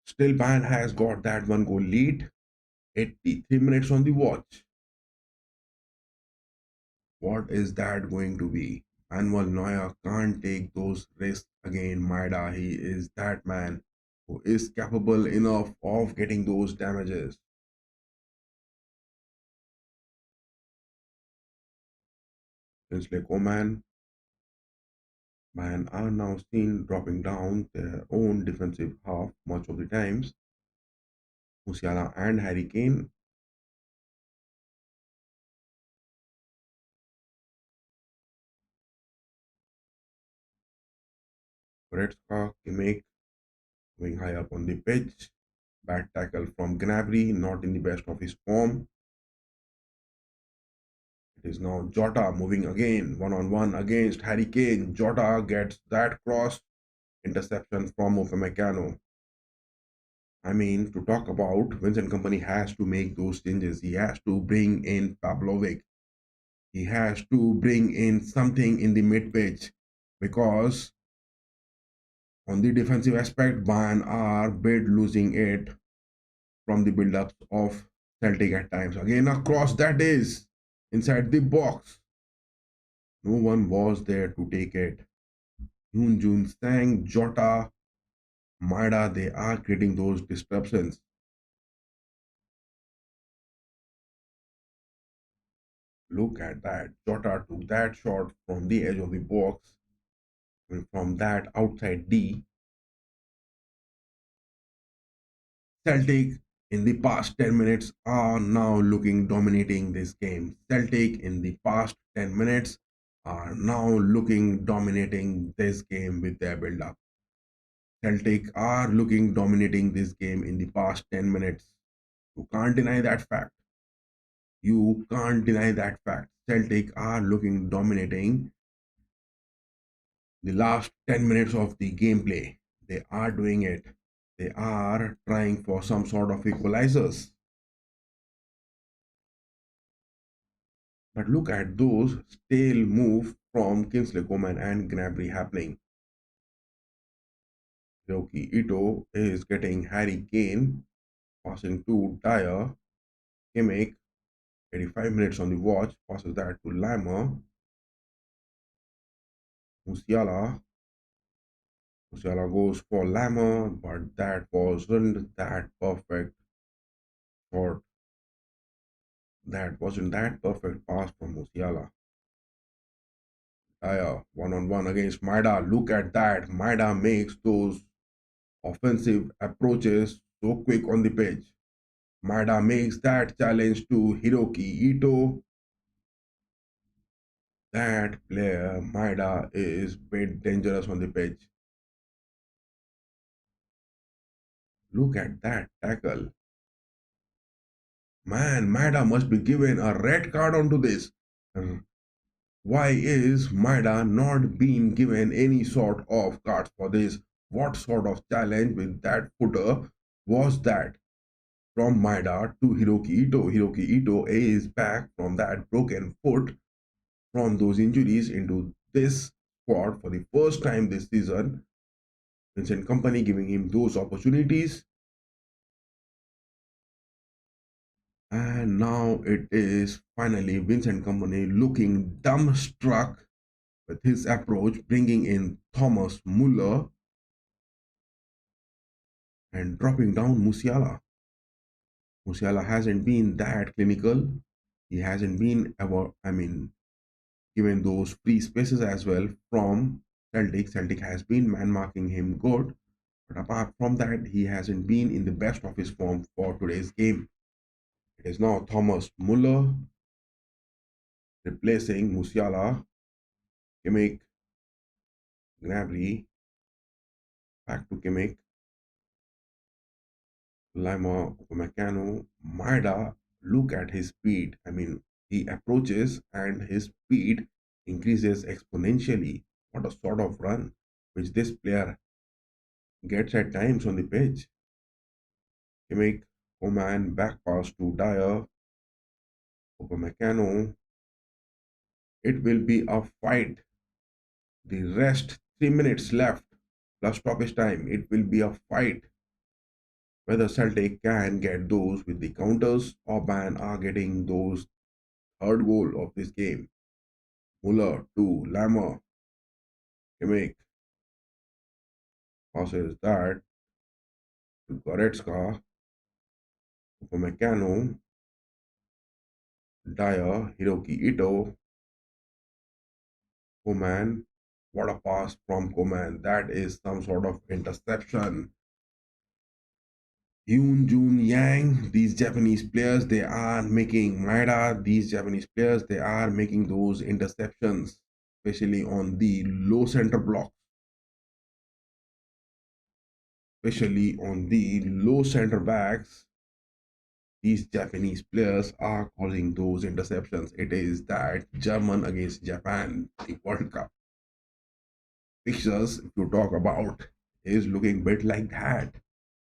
Still, Bayern has got that one goal lead. 83 minutes on the watch. What is that going to be? Manuel Neuer can't take those risks again. Maida, he is that man who is capable enough of getting those damages. Kingsley Coman, man, are now seen dropping down their own defensive half much of the times. Musiala and Harry Kane. Goretzka, Kimmich going high up on the pitch. Bad tackle from Gnabry, not in the best of his form. It is now Jota moving again, one on one against Harry Kane. Jota gets that cross interception from Upamecano. I mean, to talk about Vincent Company has to make those changes. He has to bring in Pavlovic. He has to bring in something in the mid pitch because on the defensive aspect, Bayern are bit losing it from the build-ups of Celtic at times. Again, a cross that is inside the box. No one was there to take it. Yoon Jun Sang, Jota, Maida, they are creating those disruptions. Look at that. Jota took that shot from the edge of the box, and from that outside D. Celtic in the past 10 minutes are now looking dominating this game. Celtic in the past 10 minutes are now looking dominating this game with their build up. Celtic are looking dominating this game in the past 10 minutes. You can't deny that fact. You can't deny that fact. Celtic are looking dominating the last 10 minutes of the gameplay. They are doing it. They are trying for some sort of equalizers. But look at those stale move from Kingsley Coman and Gnabry happening. Ryoki Ito is getting Harry Kane, passing to Dyer. Kimmich, 85 minutes on the watch, passes that to Lama. Musiala. Musiala goes for Lama, but that wasn't that perfect shot. That wasn't that perfect pass from Musiala. Dyer, one on one against Maida. Look at that. Maida makes those offensive approaches so quick on the pitch. Maida makes that challenge to Hiroki Ito. That player, Maida, is bit dangerous on the pitch. Look at that tackle. Man, Maida must be given a red card onto this. Why is Maida not being given any sort of cards for this? What sort of challenge with that footer was that? From Maida to Hiroki Ito. Hiroki Ito is back from that broken foot from those injuries into this squad for the first time this season. Vincent Company giving him those opportunities. And now it is finally Vincent Company looking dumbstruck with his approach, bringing in Thomas Muller and dropping down Musiala. Musiala hasn't been that clinical. He hasn't been ever, given those free spaces as well from Celtic. Celtic has been man marking him good. But apart from that, he hasn't been in the best of his form for today's game. It is now Thomas Muller replacing Musiala. Kimmich, Gnabry, back to Kimmich, Lima, Upamecano, Maida. Look at his speed. He approaches and his speed increases exponentially. What a sort of run which this player gets at times on the pitch. Kimmich, Coman, back pass to Dyer, Upamecano. It will be a fight. The rest, 3 minutes left, plus stoppage time. It will be a fight whether Celtic can get those with the counters or Bayern are getting those third goal of this game. Muller to Lammer. Kimmich passes that to Goretzka. Upamecano. Dyer, Hiroki Ito. Coman, what a pass from Coman. That is some sort of interception. Yoon Jun Yang, these Japanese players, they are making Maeda, these Japanese players, they are making those interceptions, especially on the low center block, especially on the low center backs. These Japanese players are causing those interceptions. It is that German against Japan, the World Cup fixtures, if you talk about, is looking a bit like that.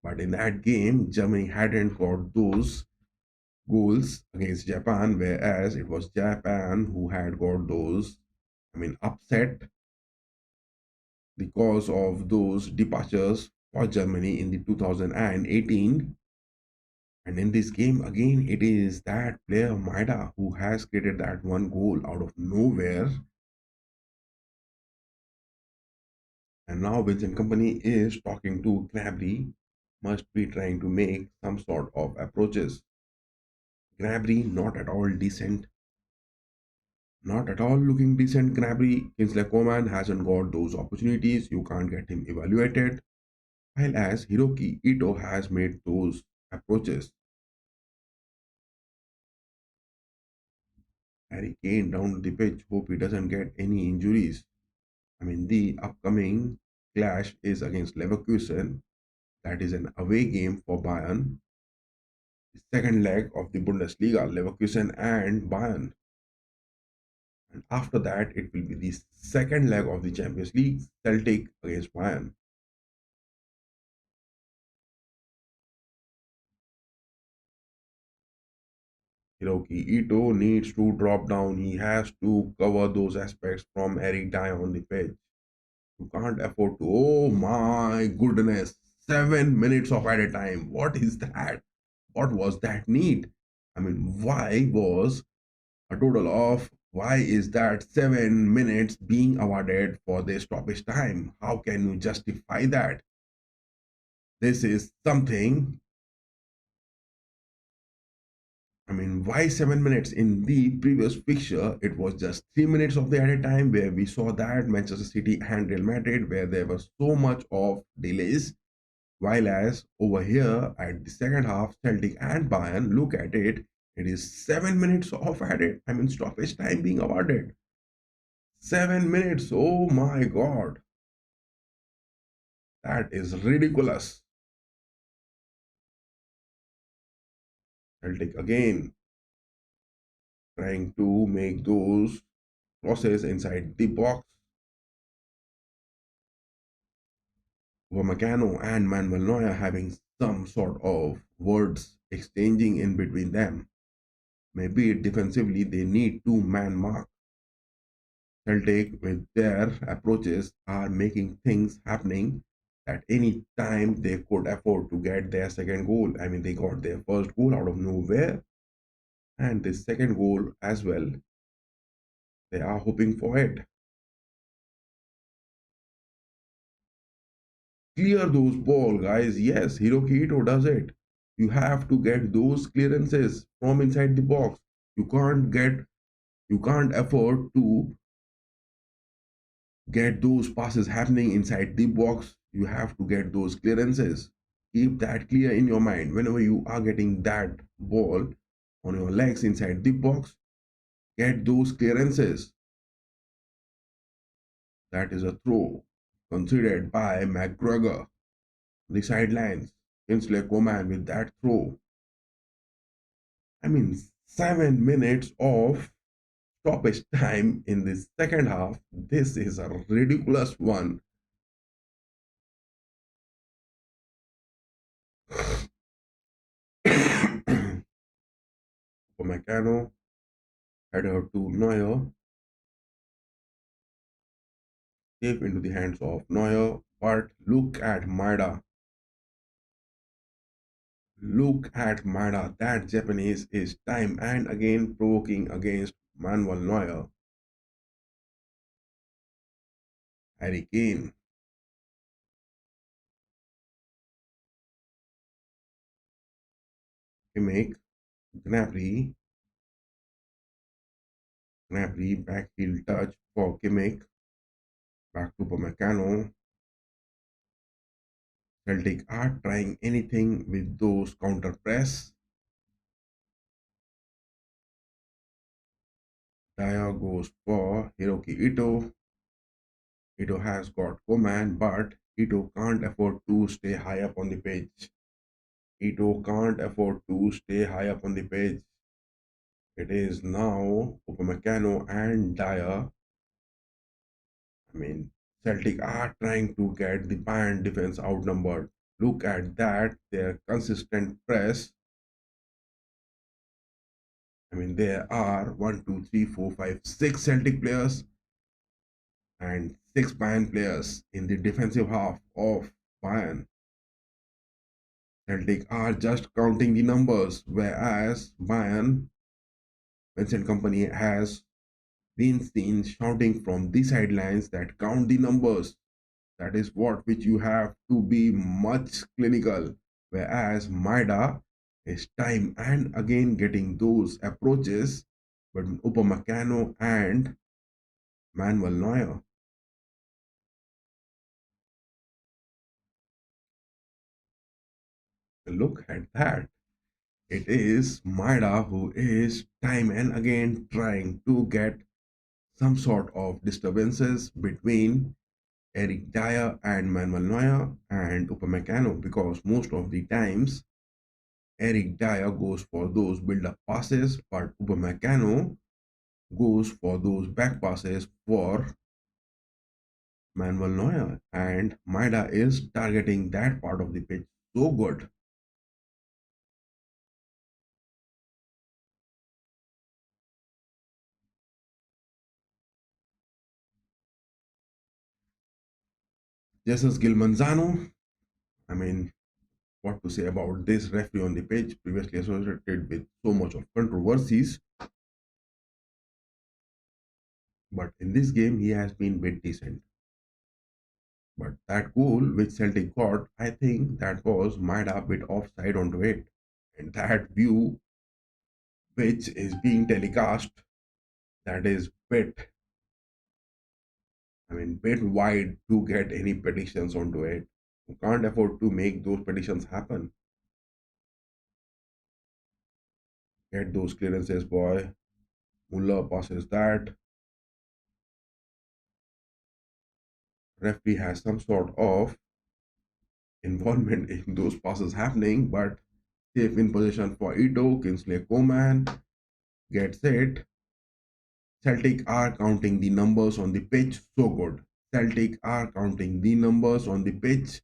But in that game, Germany hadn't got those goals against Japan, whereas it was Japan who had got those, upset because of those departures for Germany in the 2018. And in this game, again, it is that player Maeda who has created that one goal out of nowhere. And now Vincent Company is talking to Gnabry, must be trying to make some sort of approaches. Gnabry not at all decent, not at all looking decent. Gnabry, Kingsley Coman hasn't got those opportunities. You can't get him evaluated. While as Hiroki Ito has made those approaches. Harry Kane down the pitch. Hope he doesn't get any injuries. The upcoming clash is against Leverkusen. That is an away game for Bayern. The second leg of the Bundesliga, Leverkusen and Bayern. And after that, it will be the second leg of the Champions League, Celtic against Bayern. Hiroki Ito needs to drop down. He has to cover those aspects from Eric Dyer on the pitch. You can't afford to. Oh my goodness. 7 minutes of added time. What is that? What was that need? Why was a total of why is that 7 minutes being awarded for this stoppage time? How can you justify that? This is something. Why 7 minutes? In the previous fixture, it was just 3 minutes of the added time where we saw that Manchester City and Real Madrid, where there was so much of delays. While as over here at the second half, Celtic and Bayern, look at it, it is 7 minutes of added, stoppage time being awarded. 7 minutes, oh my god. That is ridiculous. Celtic again trying to make those crosses inside the box. Upamecano and Manuel Neuer having some sort of words exchanging in between them. Maybe defensively they need two-man mark. Celtic with their approaches are making things happening at any time they could afford to get their second goal. They got their first goal out of nowhere and the second goal as well. They are hoping for it. Clear those ball, guys. Yes, Hiroki Ito does it. You have to get those clearances from inside the box. You can't afford to get those passes happening inside the box. You have to get those clearances. Keep that clear in your mind. Whenever you are getting that ball on your legs inside the box, get those clearances. That is a throw considered by McGregor. The sidelines. Kingsley Coman with that throw. 7 minutes of stoppage time in the second half. This is a ridiculous one. Upamecano header to Neuer, safe into the hands of Neuer. But look at Maeda. Look at Maeda. That Japanese is time and again provoking against Manuel Neuer. Harry Kane. He make Gnabry. Gnabry back heel touch for Kimmich. Back to Upamecano. Celtic are trying anything with those counter press. Dyer goes for Hiroki Ito. Ito has got command, but Ito can't afford to stay high up on the pitch. Ito can't afford to stay high up on the pitch. It is now Upamecano and Dyer. I mean, Celtic are trying to get the Bayern defense outnumbered. Look at that, their consistent press. I mean, there are 6 Celtic players and 6 Bayern players in the defensive half of Bayern. Celtic are just counting the numbers, whereas Bayern, Vincent Company, has been seen shouting from the sidelines that count the numbers. That is what which you have to be much clinical. Whereas Maida is time and again getting those approaches, but Upamecano and Manuel Neuer. Look at that. It is Maida who is time and again trying to get some sort of disturbances between Eric Dyer and Manuel Neuer and Upamecano, because most of the times Eric Dyer goes for those build-up passes, but Upamecano goes for those back passes for Manuel Neuer, and Maida is targeting that part of the pitch so good. Jesus Gil Manzano, I mean, what to say about this referee on the pitch, previously associated with so much of controversies, but in this game he has been bit decent. But that goal which Celtic got, I think that was Maida bit offside onto it. And that view which is being telecast, that is bit, I mean, bit wide to get any petitions onto it. You can't afford to make those petitions happen. Get those clearances, boy. Muller passes that. Referee has some sort of involvement in those passes happening, but safe in position for Ito. Kingsley Coman gets it. Celtic are counting the numbers on the pitch so good. Celtic are counting the numbers on the pitch.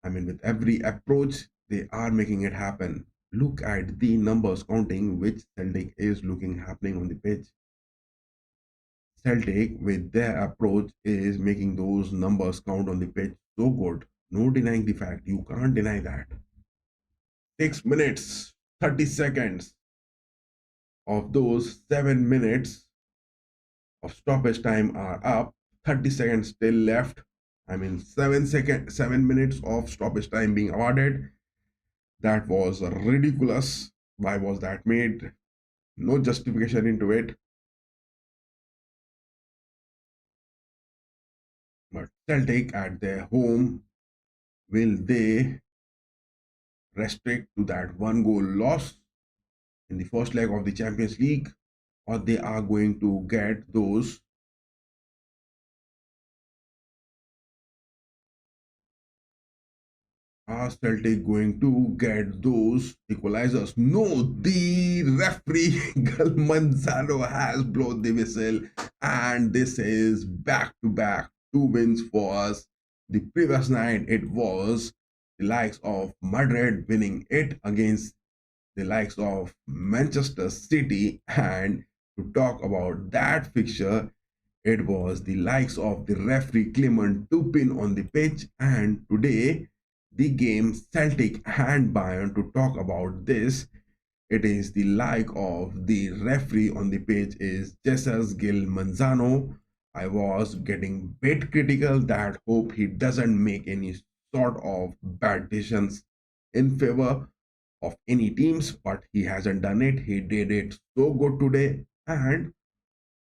I mean, with every approach, they are making it happen. Look at the numbers counting which Celtic is looking happening on the pitch. Celtic, with their approach, is making those numbers count on the pitch so good. No denying the fact. You can't deny that. 6 minutes, 30 seconds of those 7 minutes of stoppage time are up. 30 seconds still left. I mean, 7 minutes of stoppage time being awarded. That was ridiculous. Why was that made? No justification into it. But Celtic at their home, will they restrict to that one goal loss in the first leg of the Champions League, or they are going to get those are Celtic going to get those equalizers? No, the referee Manzano has blown the whistle, and this is back to back 2 wins for us. The previous night it was the likes of Madrid winning it against the likes of Manchester City, and to talk about that fixture, it was the likes of the referee Clement Tupin on the pitch, and today the game Celtic and Bayern. To talk about this, it is the like of the referee on the pitch is Jesus Gil Manzano. I was getting bit critical that hope he doesn't make any sort of bad decisions in favor of any teams, but he hasn't done it. He did it so good today, and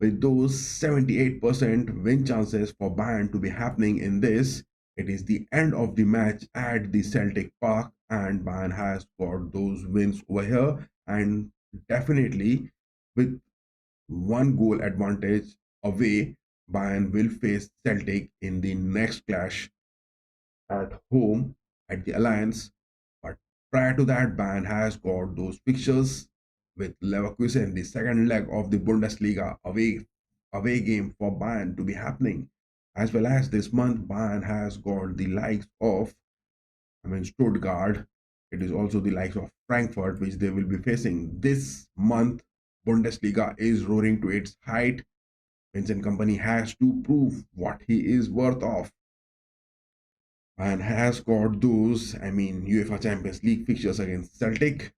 with those 78% win chances for Bayern to be happening in this. It is the end of the match at the Celtic Park, and Bayern has got those wins over here. And definitely, with one goal advantage away, Bayern will face Celtic in the next clash at home at the Alliance. But prior to that, Bayern has got those fixtures with Leverkusen, the second leg of the Bundesliga away game for Bayern to be happening. As well as this month, Bayern has got the likes of, Stuttgart. It is also the likes of Frankfurt, which they will be facing this month. Bundesliga is roaring to its height. Vincent Company has to prove what he is worth of and has got those, UEFA Champions League fixtures against Celtic.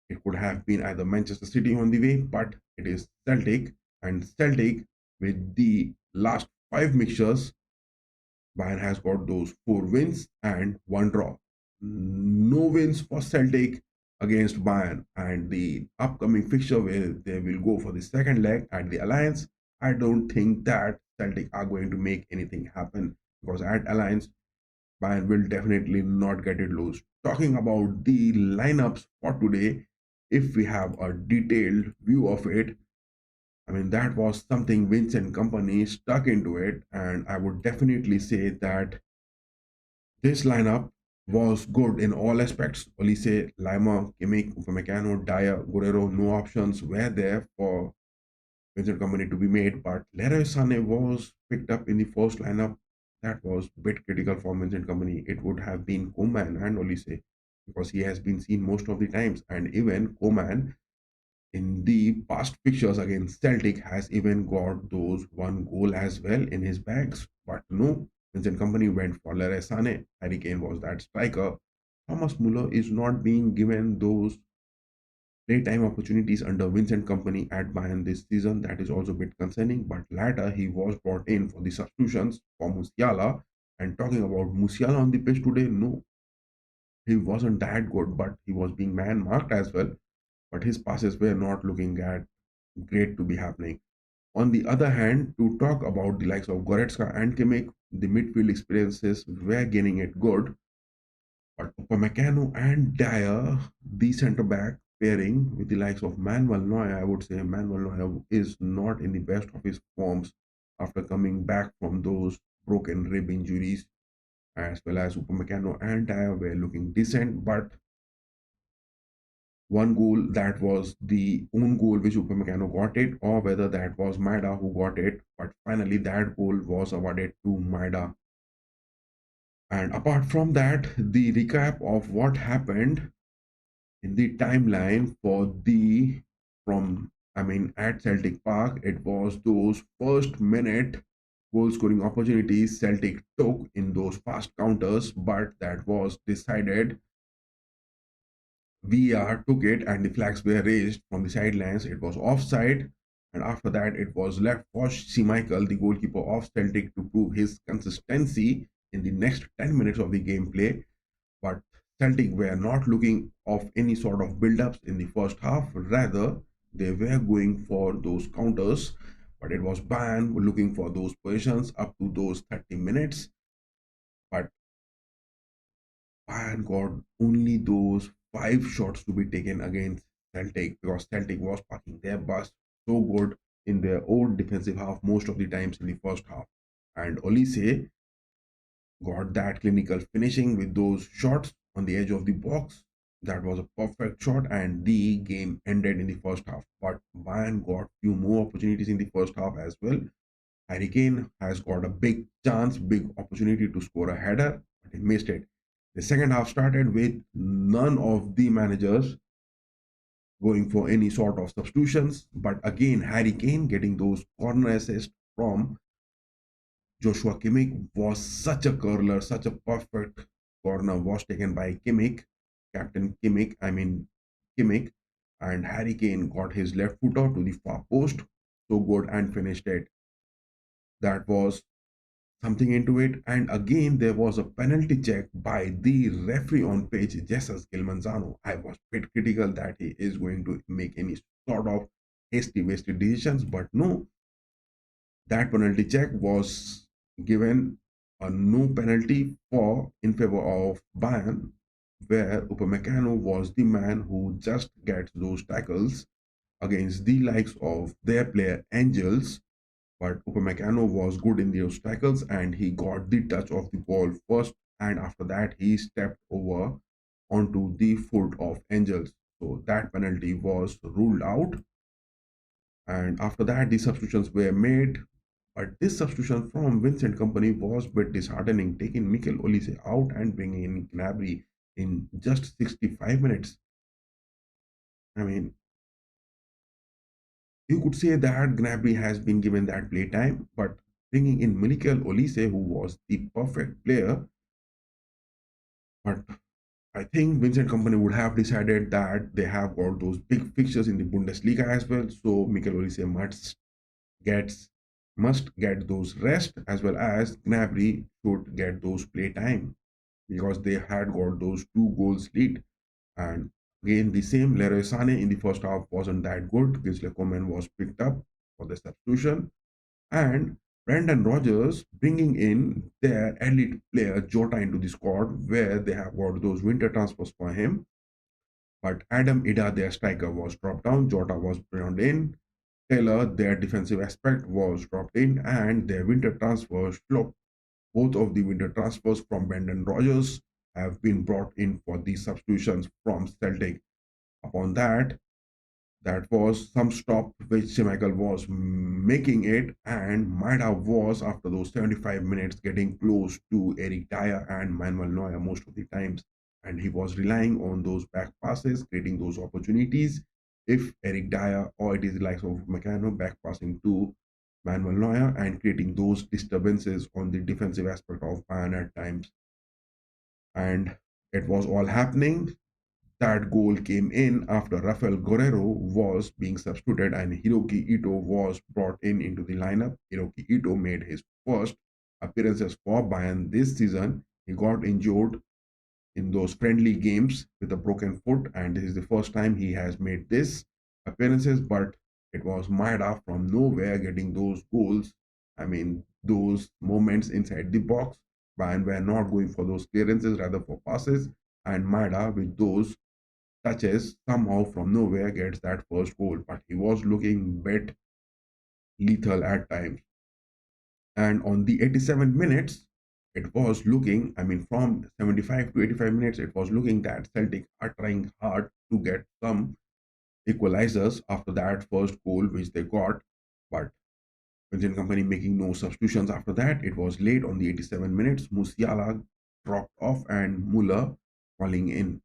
It could have been either Manchester City on the way, but it is Celtic, and Celtic with the last 5 mixtures, Bayern has got those 4 wins and 1 draw. No wins for Celtic against Bayern, and the upcoming fixture where they will go for the second leg at the Alliance. I don't think that Celtic are going to make anything happen because at Alliance, Bayern will definitely not get it loose. Talking about the lineups for today, if we have a detailed view of it, that was something Vincent Company stuck into it, and I would definitely say that this lineup was good in all aspects. Olise, Lima, Kimmich, Upamecano, Dyer, Guerrero, no options were there for Vincent Company to be made, but Leroy Sané was picked up in the first lineup. That was a bit critical for Vincent Company. It would have been Coman and Olise because he has been seen most of the times, and even Coman in the past fixtures against Celtic has even got those 1 goal as well in his bags. But no, Vincent Company went for Leroy Sané. Harry Kane was that striker. Thomas Muller is not being given those playtime opportunities under Vincent Company at Bayern this season. That is also a bit concerning. But later he was brought in for the substitutions for Musiala. And talking about Musiala on the pitch today, no, he wasn't that good, but he was being man marked as well. But his passes were not looking at great to be happening. On the other hand, to talk about the likes of Goretzka and Kimmich, the midfield experiences were getting it good. But Upamecano and Dyer, the centre back pairing with the likes of Manuel Neuer, I would say Manuel Neuer is not in the best of his forms after coming back from those broken rib injuries, as well as Upamecano and Dyer were looking decent, but one goal that was the own goal which Upamecano got it, or whether that was Maeda who got it, but finally that goal was awarded to Maeda. And apart from that, the recap of what happened in the timeline for the from at Celtic Park, it was those first minute goal scoring opportunities Celtic took in those fast counters, but that was decided. VAR took it and the flags were raised from the sidelines. It was offside, and after that, it was left for Schmeichel, the goalkeeper of Celtic, to prove his consistency in the next 10 minutes of the gameplay. But Celtic were not looking of any sort of build-ups in the first half. Rather, they were going for those counters. But it was Bayern looking for those positions up to those 30 minutes. But Bayern got only those 5 shots to be taken against Celtic because Celtic was parking their bus so good in their own defensive half most of the times in the first half. And Olise got that clinical finishing with those shots on the edge of the box. That was a perfect shot, and the game ended in the first half. But Bayern got few more opportunities in the first half as well. Harry Kane has got a big chance, big opportunity to score a header, but he missed it. The second half started with none of the managers going for any sort of substitutions, but again, Harry Kane getting those corner assists from Joshua Kimmich was such a curler, such a perfect corner was taken by Kimmich, Captain Kimmich, Kimmich, and Harry Kane got his left footer to the far post, so good and finished it. That was something into it. And again, there was a penalty check by the referee on pitch, Jesus Gilmanzano. I was a bit critical that he is going to make any sort of hasty, wasted decisions. But no, that penalty check was given a no penalty for in favor of Bayern, where Upamecano was the man who just gets those tackles against the likes of their player Angels. But Upamecano was good in those tackles and he got the touch of the ball first, and after that he stepped over onto the foot of Angels. So that penalty was ruled out, and after that the substitutions were made. But this substitution from Vincent Company was a bit disheartening, taking Mikel Olise out and bringing in Gnabry in just 65 minutes. I mean, you could say that Gnabry has been given that play time, but bringing in Mikel Olise, who was the perfect player, but I think Vincent Company would have decided that they have got those big fixtures in the Bundesliga as well. So Mikel Olise gets must get those rest, as well as Gnabry should get those play time because they had got those 2 goals lead. And again, the same Leroy Sané in the first half wasn't that good. Gisle Koeman was picked up for the substitution, and Brandon Rodgers bringing in their elite player Jota into the squad, where they have got those winter transfers for him. But Adam Ida, their striker, was dropped down. Jota was brought in. Taylor, their defensive aspect, was dropped in, and their winter transfers flopped. Both of the winter transfers from Brandon Rodgers have been brought in for the substitutions from Celtic. Upon that, that was some stop which Schmeichel was making it, and Maida was, after those 75 minutes, getting close to Eric Dyer and Manuel Neuer most of the times. And he was relying on those back passes, creating those opportunities. If Eric Dyer or it is the likes of Meccano back passing to Manuel Neuer and creating those disturbances on the defensive aspect of Bayern at times. And it was all happening. That goal came in after Rafael Guerrero was being substituted and Hiroki Ito was brought in into the lineup. Hiroki Ito made his first appearances for Bayern this season. He got injured in those friendly games with a broken foot, and this is the first time he has made this appearances. But it was Maeda from nowhere getting those goals. I mean, those moments inside the box. Bayern were not going for those clearances, rather for passes, and Maeda with those touches somehow from nowhere gets that first goal. But he was looking bit lethal at times. And on the 87 minutes, it was looking, I mean, from 75 to 85 minutes, it was looking that Celtic are trying hard to get some equalizers after that first goal which they got. But Vincent Company making no substitutions after that. It was late on the 87 minutes. Musiala dropped off and Muller falling in.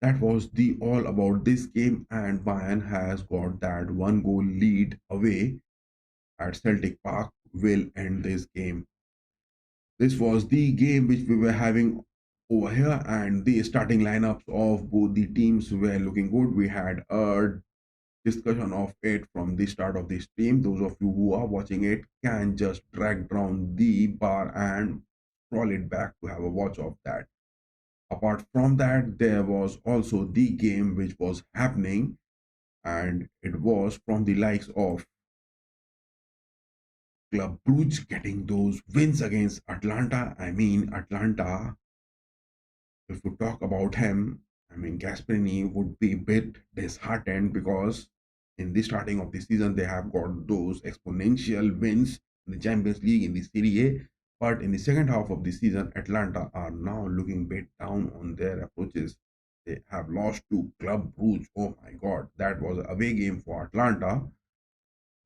That was the all about this game, and Bayern has got that 1 goal lead away at Celtic Park will end this game. This was the game which we were having over here, and the starting lineups of both the teams were looking good. We had a discussion of it from the start of the stream. Those of you who are watching it can just drag down the bar and scroll it back to have a watch of that. Apart from that, there was also the game which was happening, and it was from the likes of Club Brugge getting those wins against Atlanta. I mean, Atlanta, if we talk about him, I mean, Gasperini would be a bit disheartened because in the starting of the season, they have got those exponential wins in the Champions League, in the Serie A. But in the second half of the season, Atlanta are now looking a bit down on their approaches. They have lost to Club Brugge. Oh my God, that was an away game for Atlanta.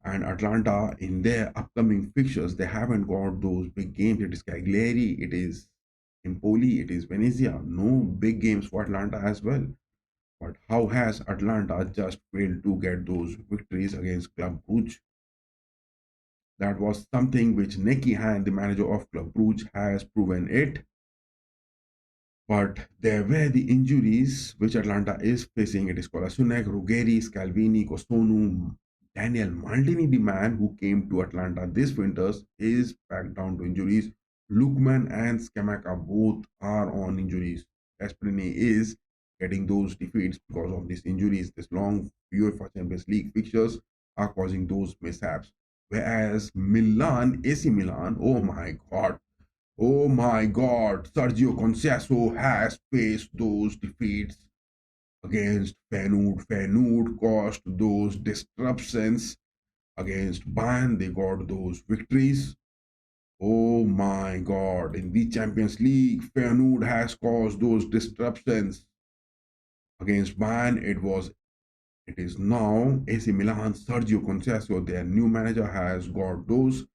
And Atlanta, in their upcoming fixtures, they haven't got those big games. It is Cagliari, it is Empoli, it is Venezia. No big games for Atlanta as well. But how has Atlanta just failed to get those victories against Club Brugge? That was something which Neki Han, the manager of Club Brugge, has proven it. But there were the injuries which Atlanta is facing. It is Kolasinac, Ruggeri, Scalvini, Costonu, Daniel Maldini, the man who came to Atlanta this winters, is back down to injuries. Lukman and Skamaka both are on injuries. Gasperini is getting those defeats because of these injuries, this long UEFA Champions League fixtures are causing those mishaps. Whereas Milan, AC Milan, oh my God, Sergio Conceição has faced those defeats against Feyenoord. Feyenoord caused those disruptions against Bayern. They got those victories. Oh my God, in the Champions League, Feyenoord has caused those disruptions against Bayern. It is now AC Milan, Sergio Conceição, their new manager, has got those.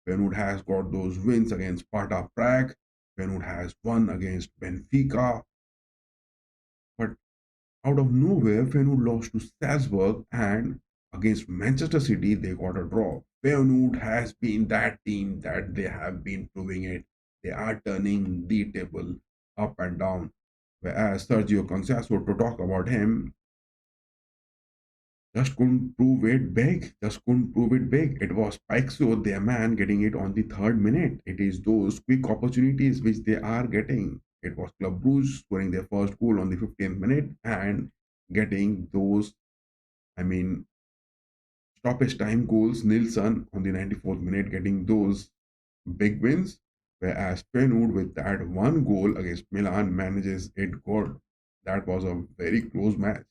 Feyenoord has got those wins against Sparta Prague. Feyenoord has won against Benfica. But out of nowhere, Feyenoord lost to Salzburg, and against Manchester City, they got a draw. Feyenoord has been that team that they have been proving it. They are turning the table up and down. Whereas Sergio Conceição, to talk about him, just couldn't prove it big. Just couldn't prove it big. It was Paixão, their man, getting it on the 3rd minute. It is those quick opportunities which they are getting. It was Club Brugge scoring their first goal on the 15th minute and getting those, stoppage time goals. Nilsson on the 94th minute getting those big wins. Whereas Feyenoord with that one goal against Milan manages it good. That was a very close match.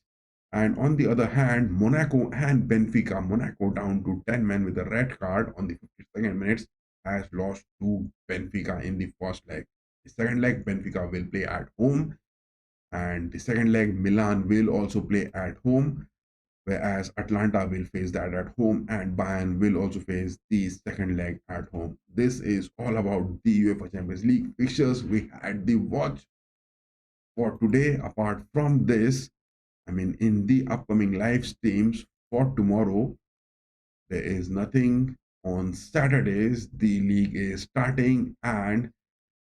And on the other hand, Monaco and Benfica, Monaco down to 10 men with a red card on the 52nd minutes, has lost to Benfica in the first leg. The second leg, Benfica will play at home, and the second leg, Milan will also play at home, whereas Atlanta will face that at home, and Bayern will also face the second leg at home. This is all about the UEFA Champions League fixtures we had the watch for today. Apart from this, in the upcoming live streams for tomorrow, there is nothing. On Saturdays, the league is starting, and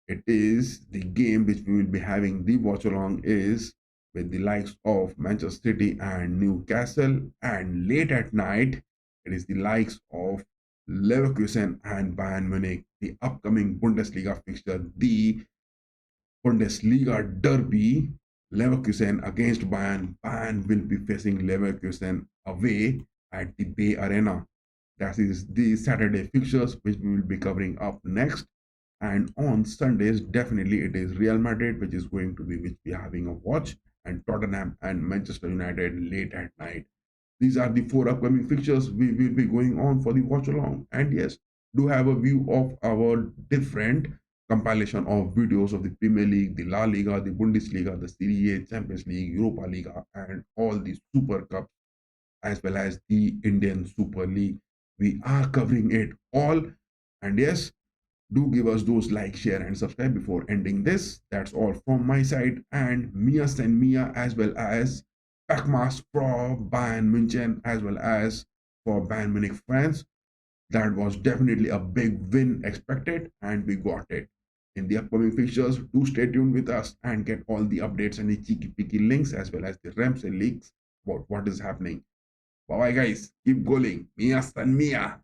it is the game which we will be having the watch along is with the likes of Manchester City and Newcastle, and late at night, it is the likes of Leverkusen and Bayern Munich, the upcoming Bundesliga fixture, the Bundesliga derby. Leverkusen against Bayern. Bayern will be facing Leverkusen away at the Bay Arena. That is the Saturday fixtures which we will be covering up next. And on Sundays, definitely it is Real Madrid which is going to be which we are having a watch, and Tottenham and Manchester United late at night. These are the 4 upcoming fixtures we will be going on for the watch along. And yes, do have a view of our different compilation of videos of the Premier League, the La Liga, the Bundesliga, the Serie A, Champions League, Europa Liga, and all the Super Cups, as well as the Indian Super League. We are covering it all. And yes, do give us those like, share, and subscribe before ending this. That's all from my side, and Mia San Mia, as well as Packmas for Bayern München, as well as for Bayern Munich fans. That was definitely a big win expected, and we got it. In the upcoming fixtures, do stay tuned with us and get all the updates and the cheeky peeky links, as well as the RAMSAY leaks about what is happening. Bye bye guys, keep going. Mia San Mia.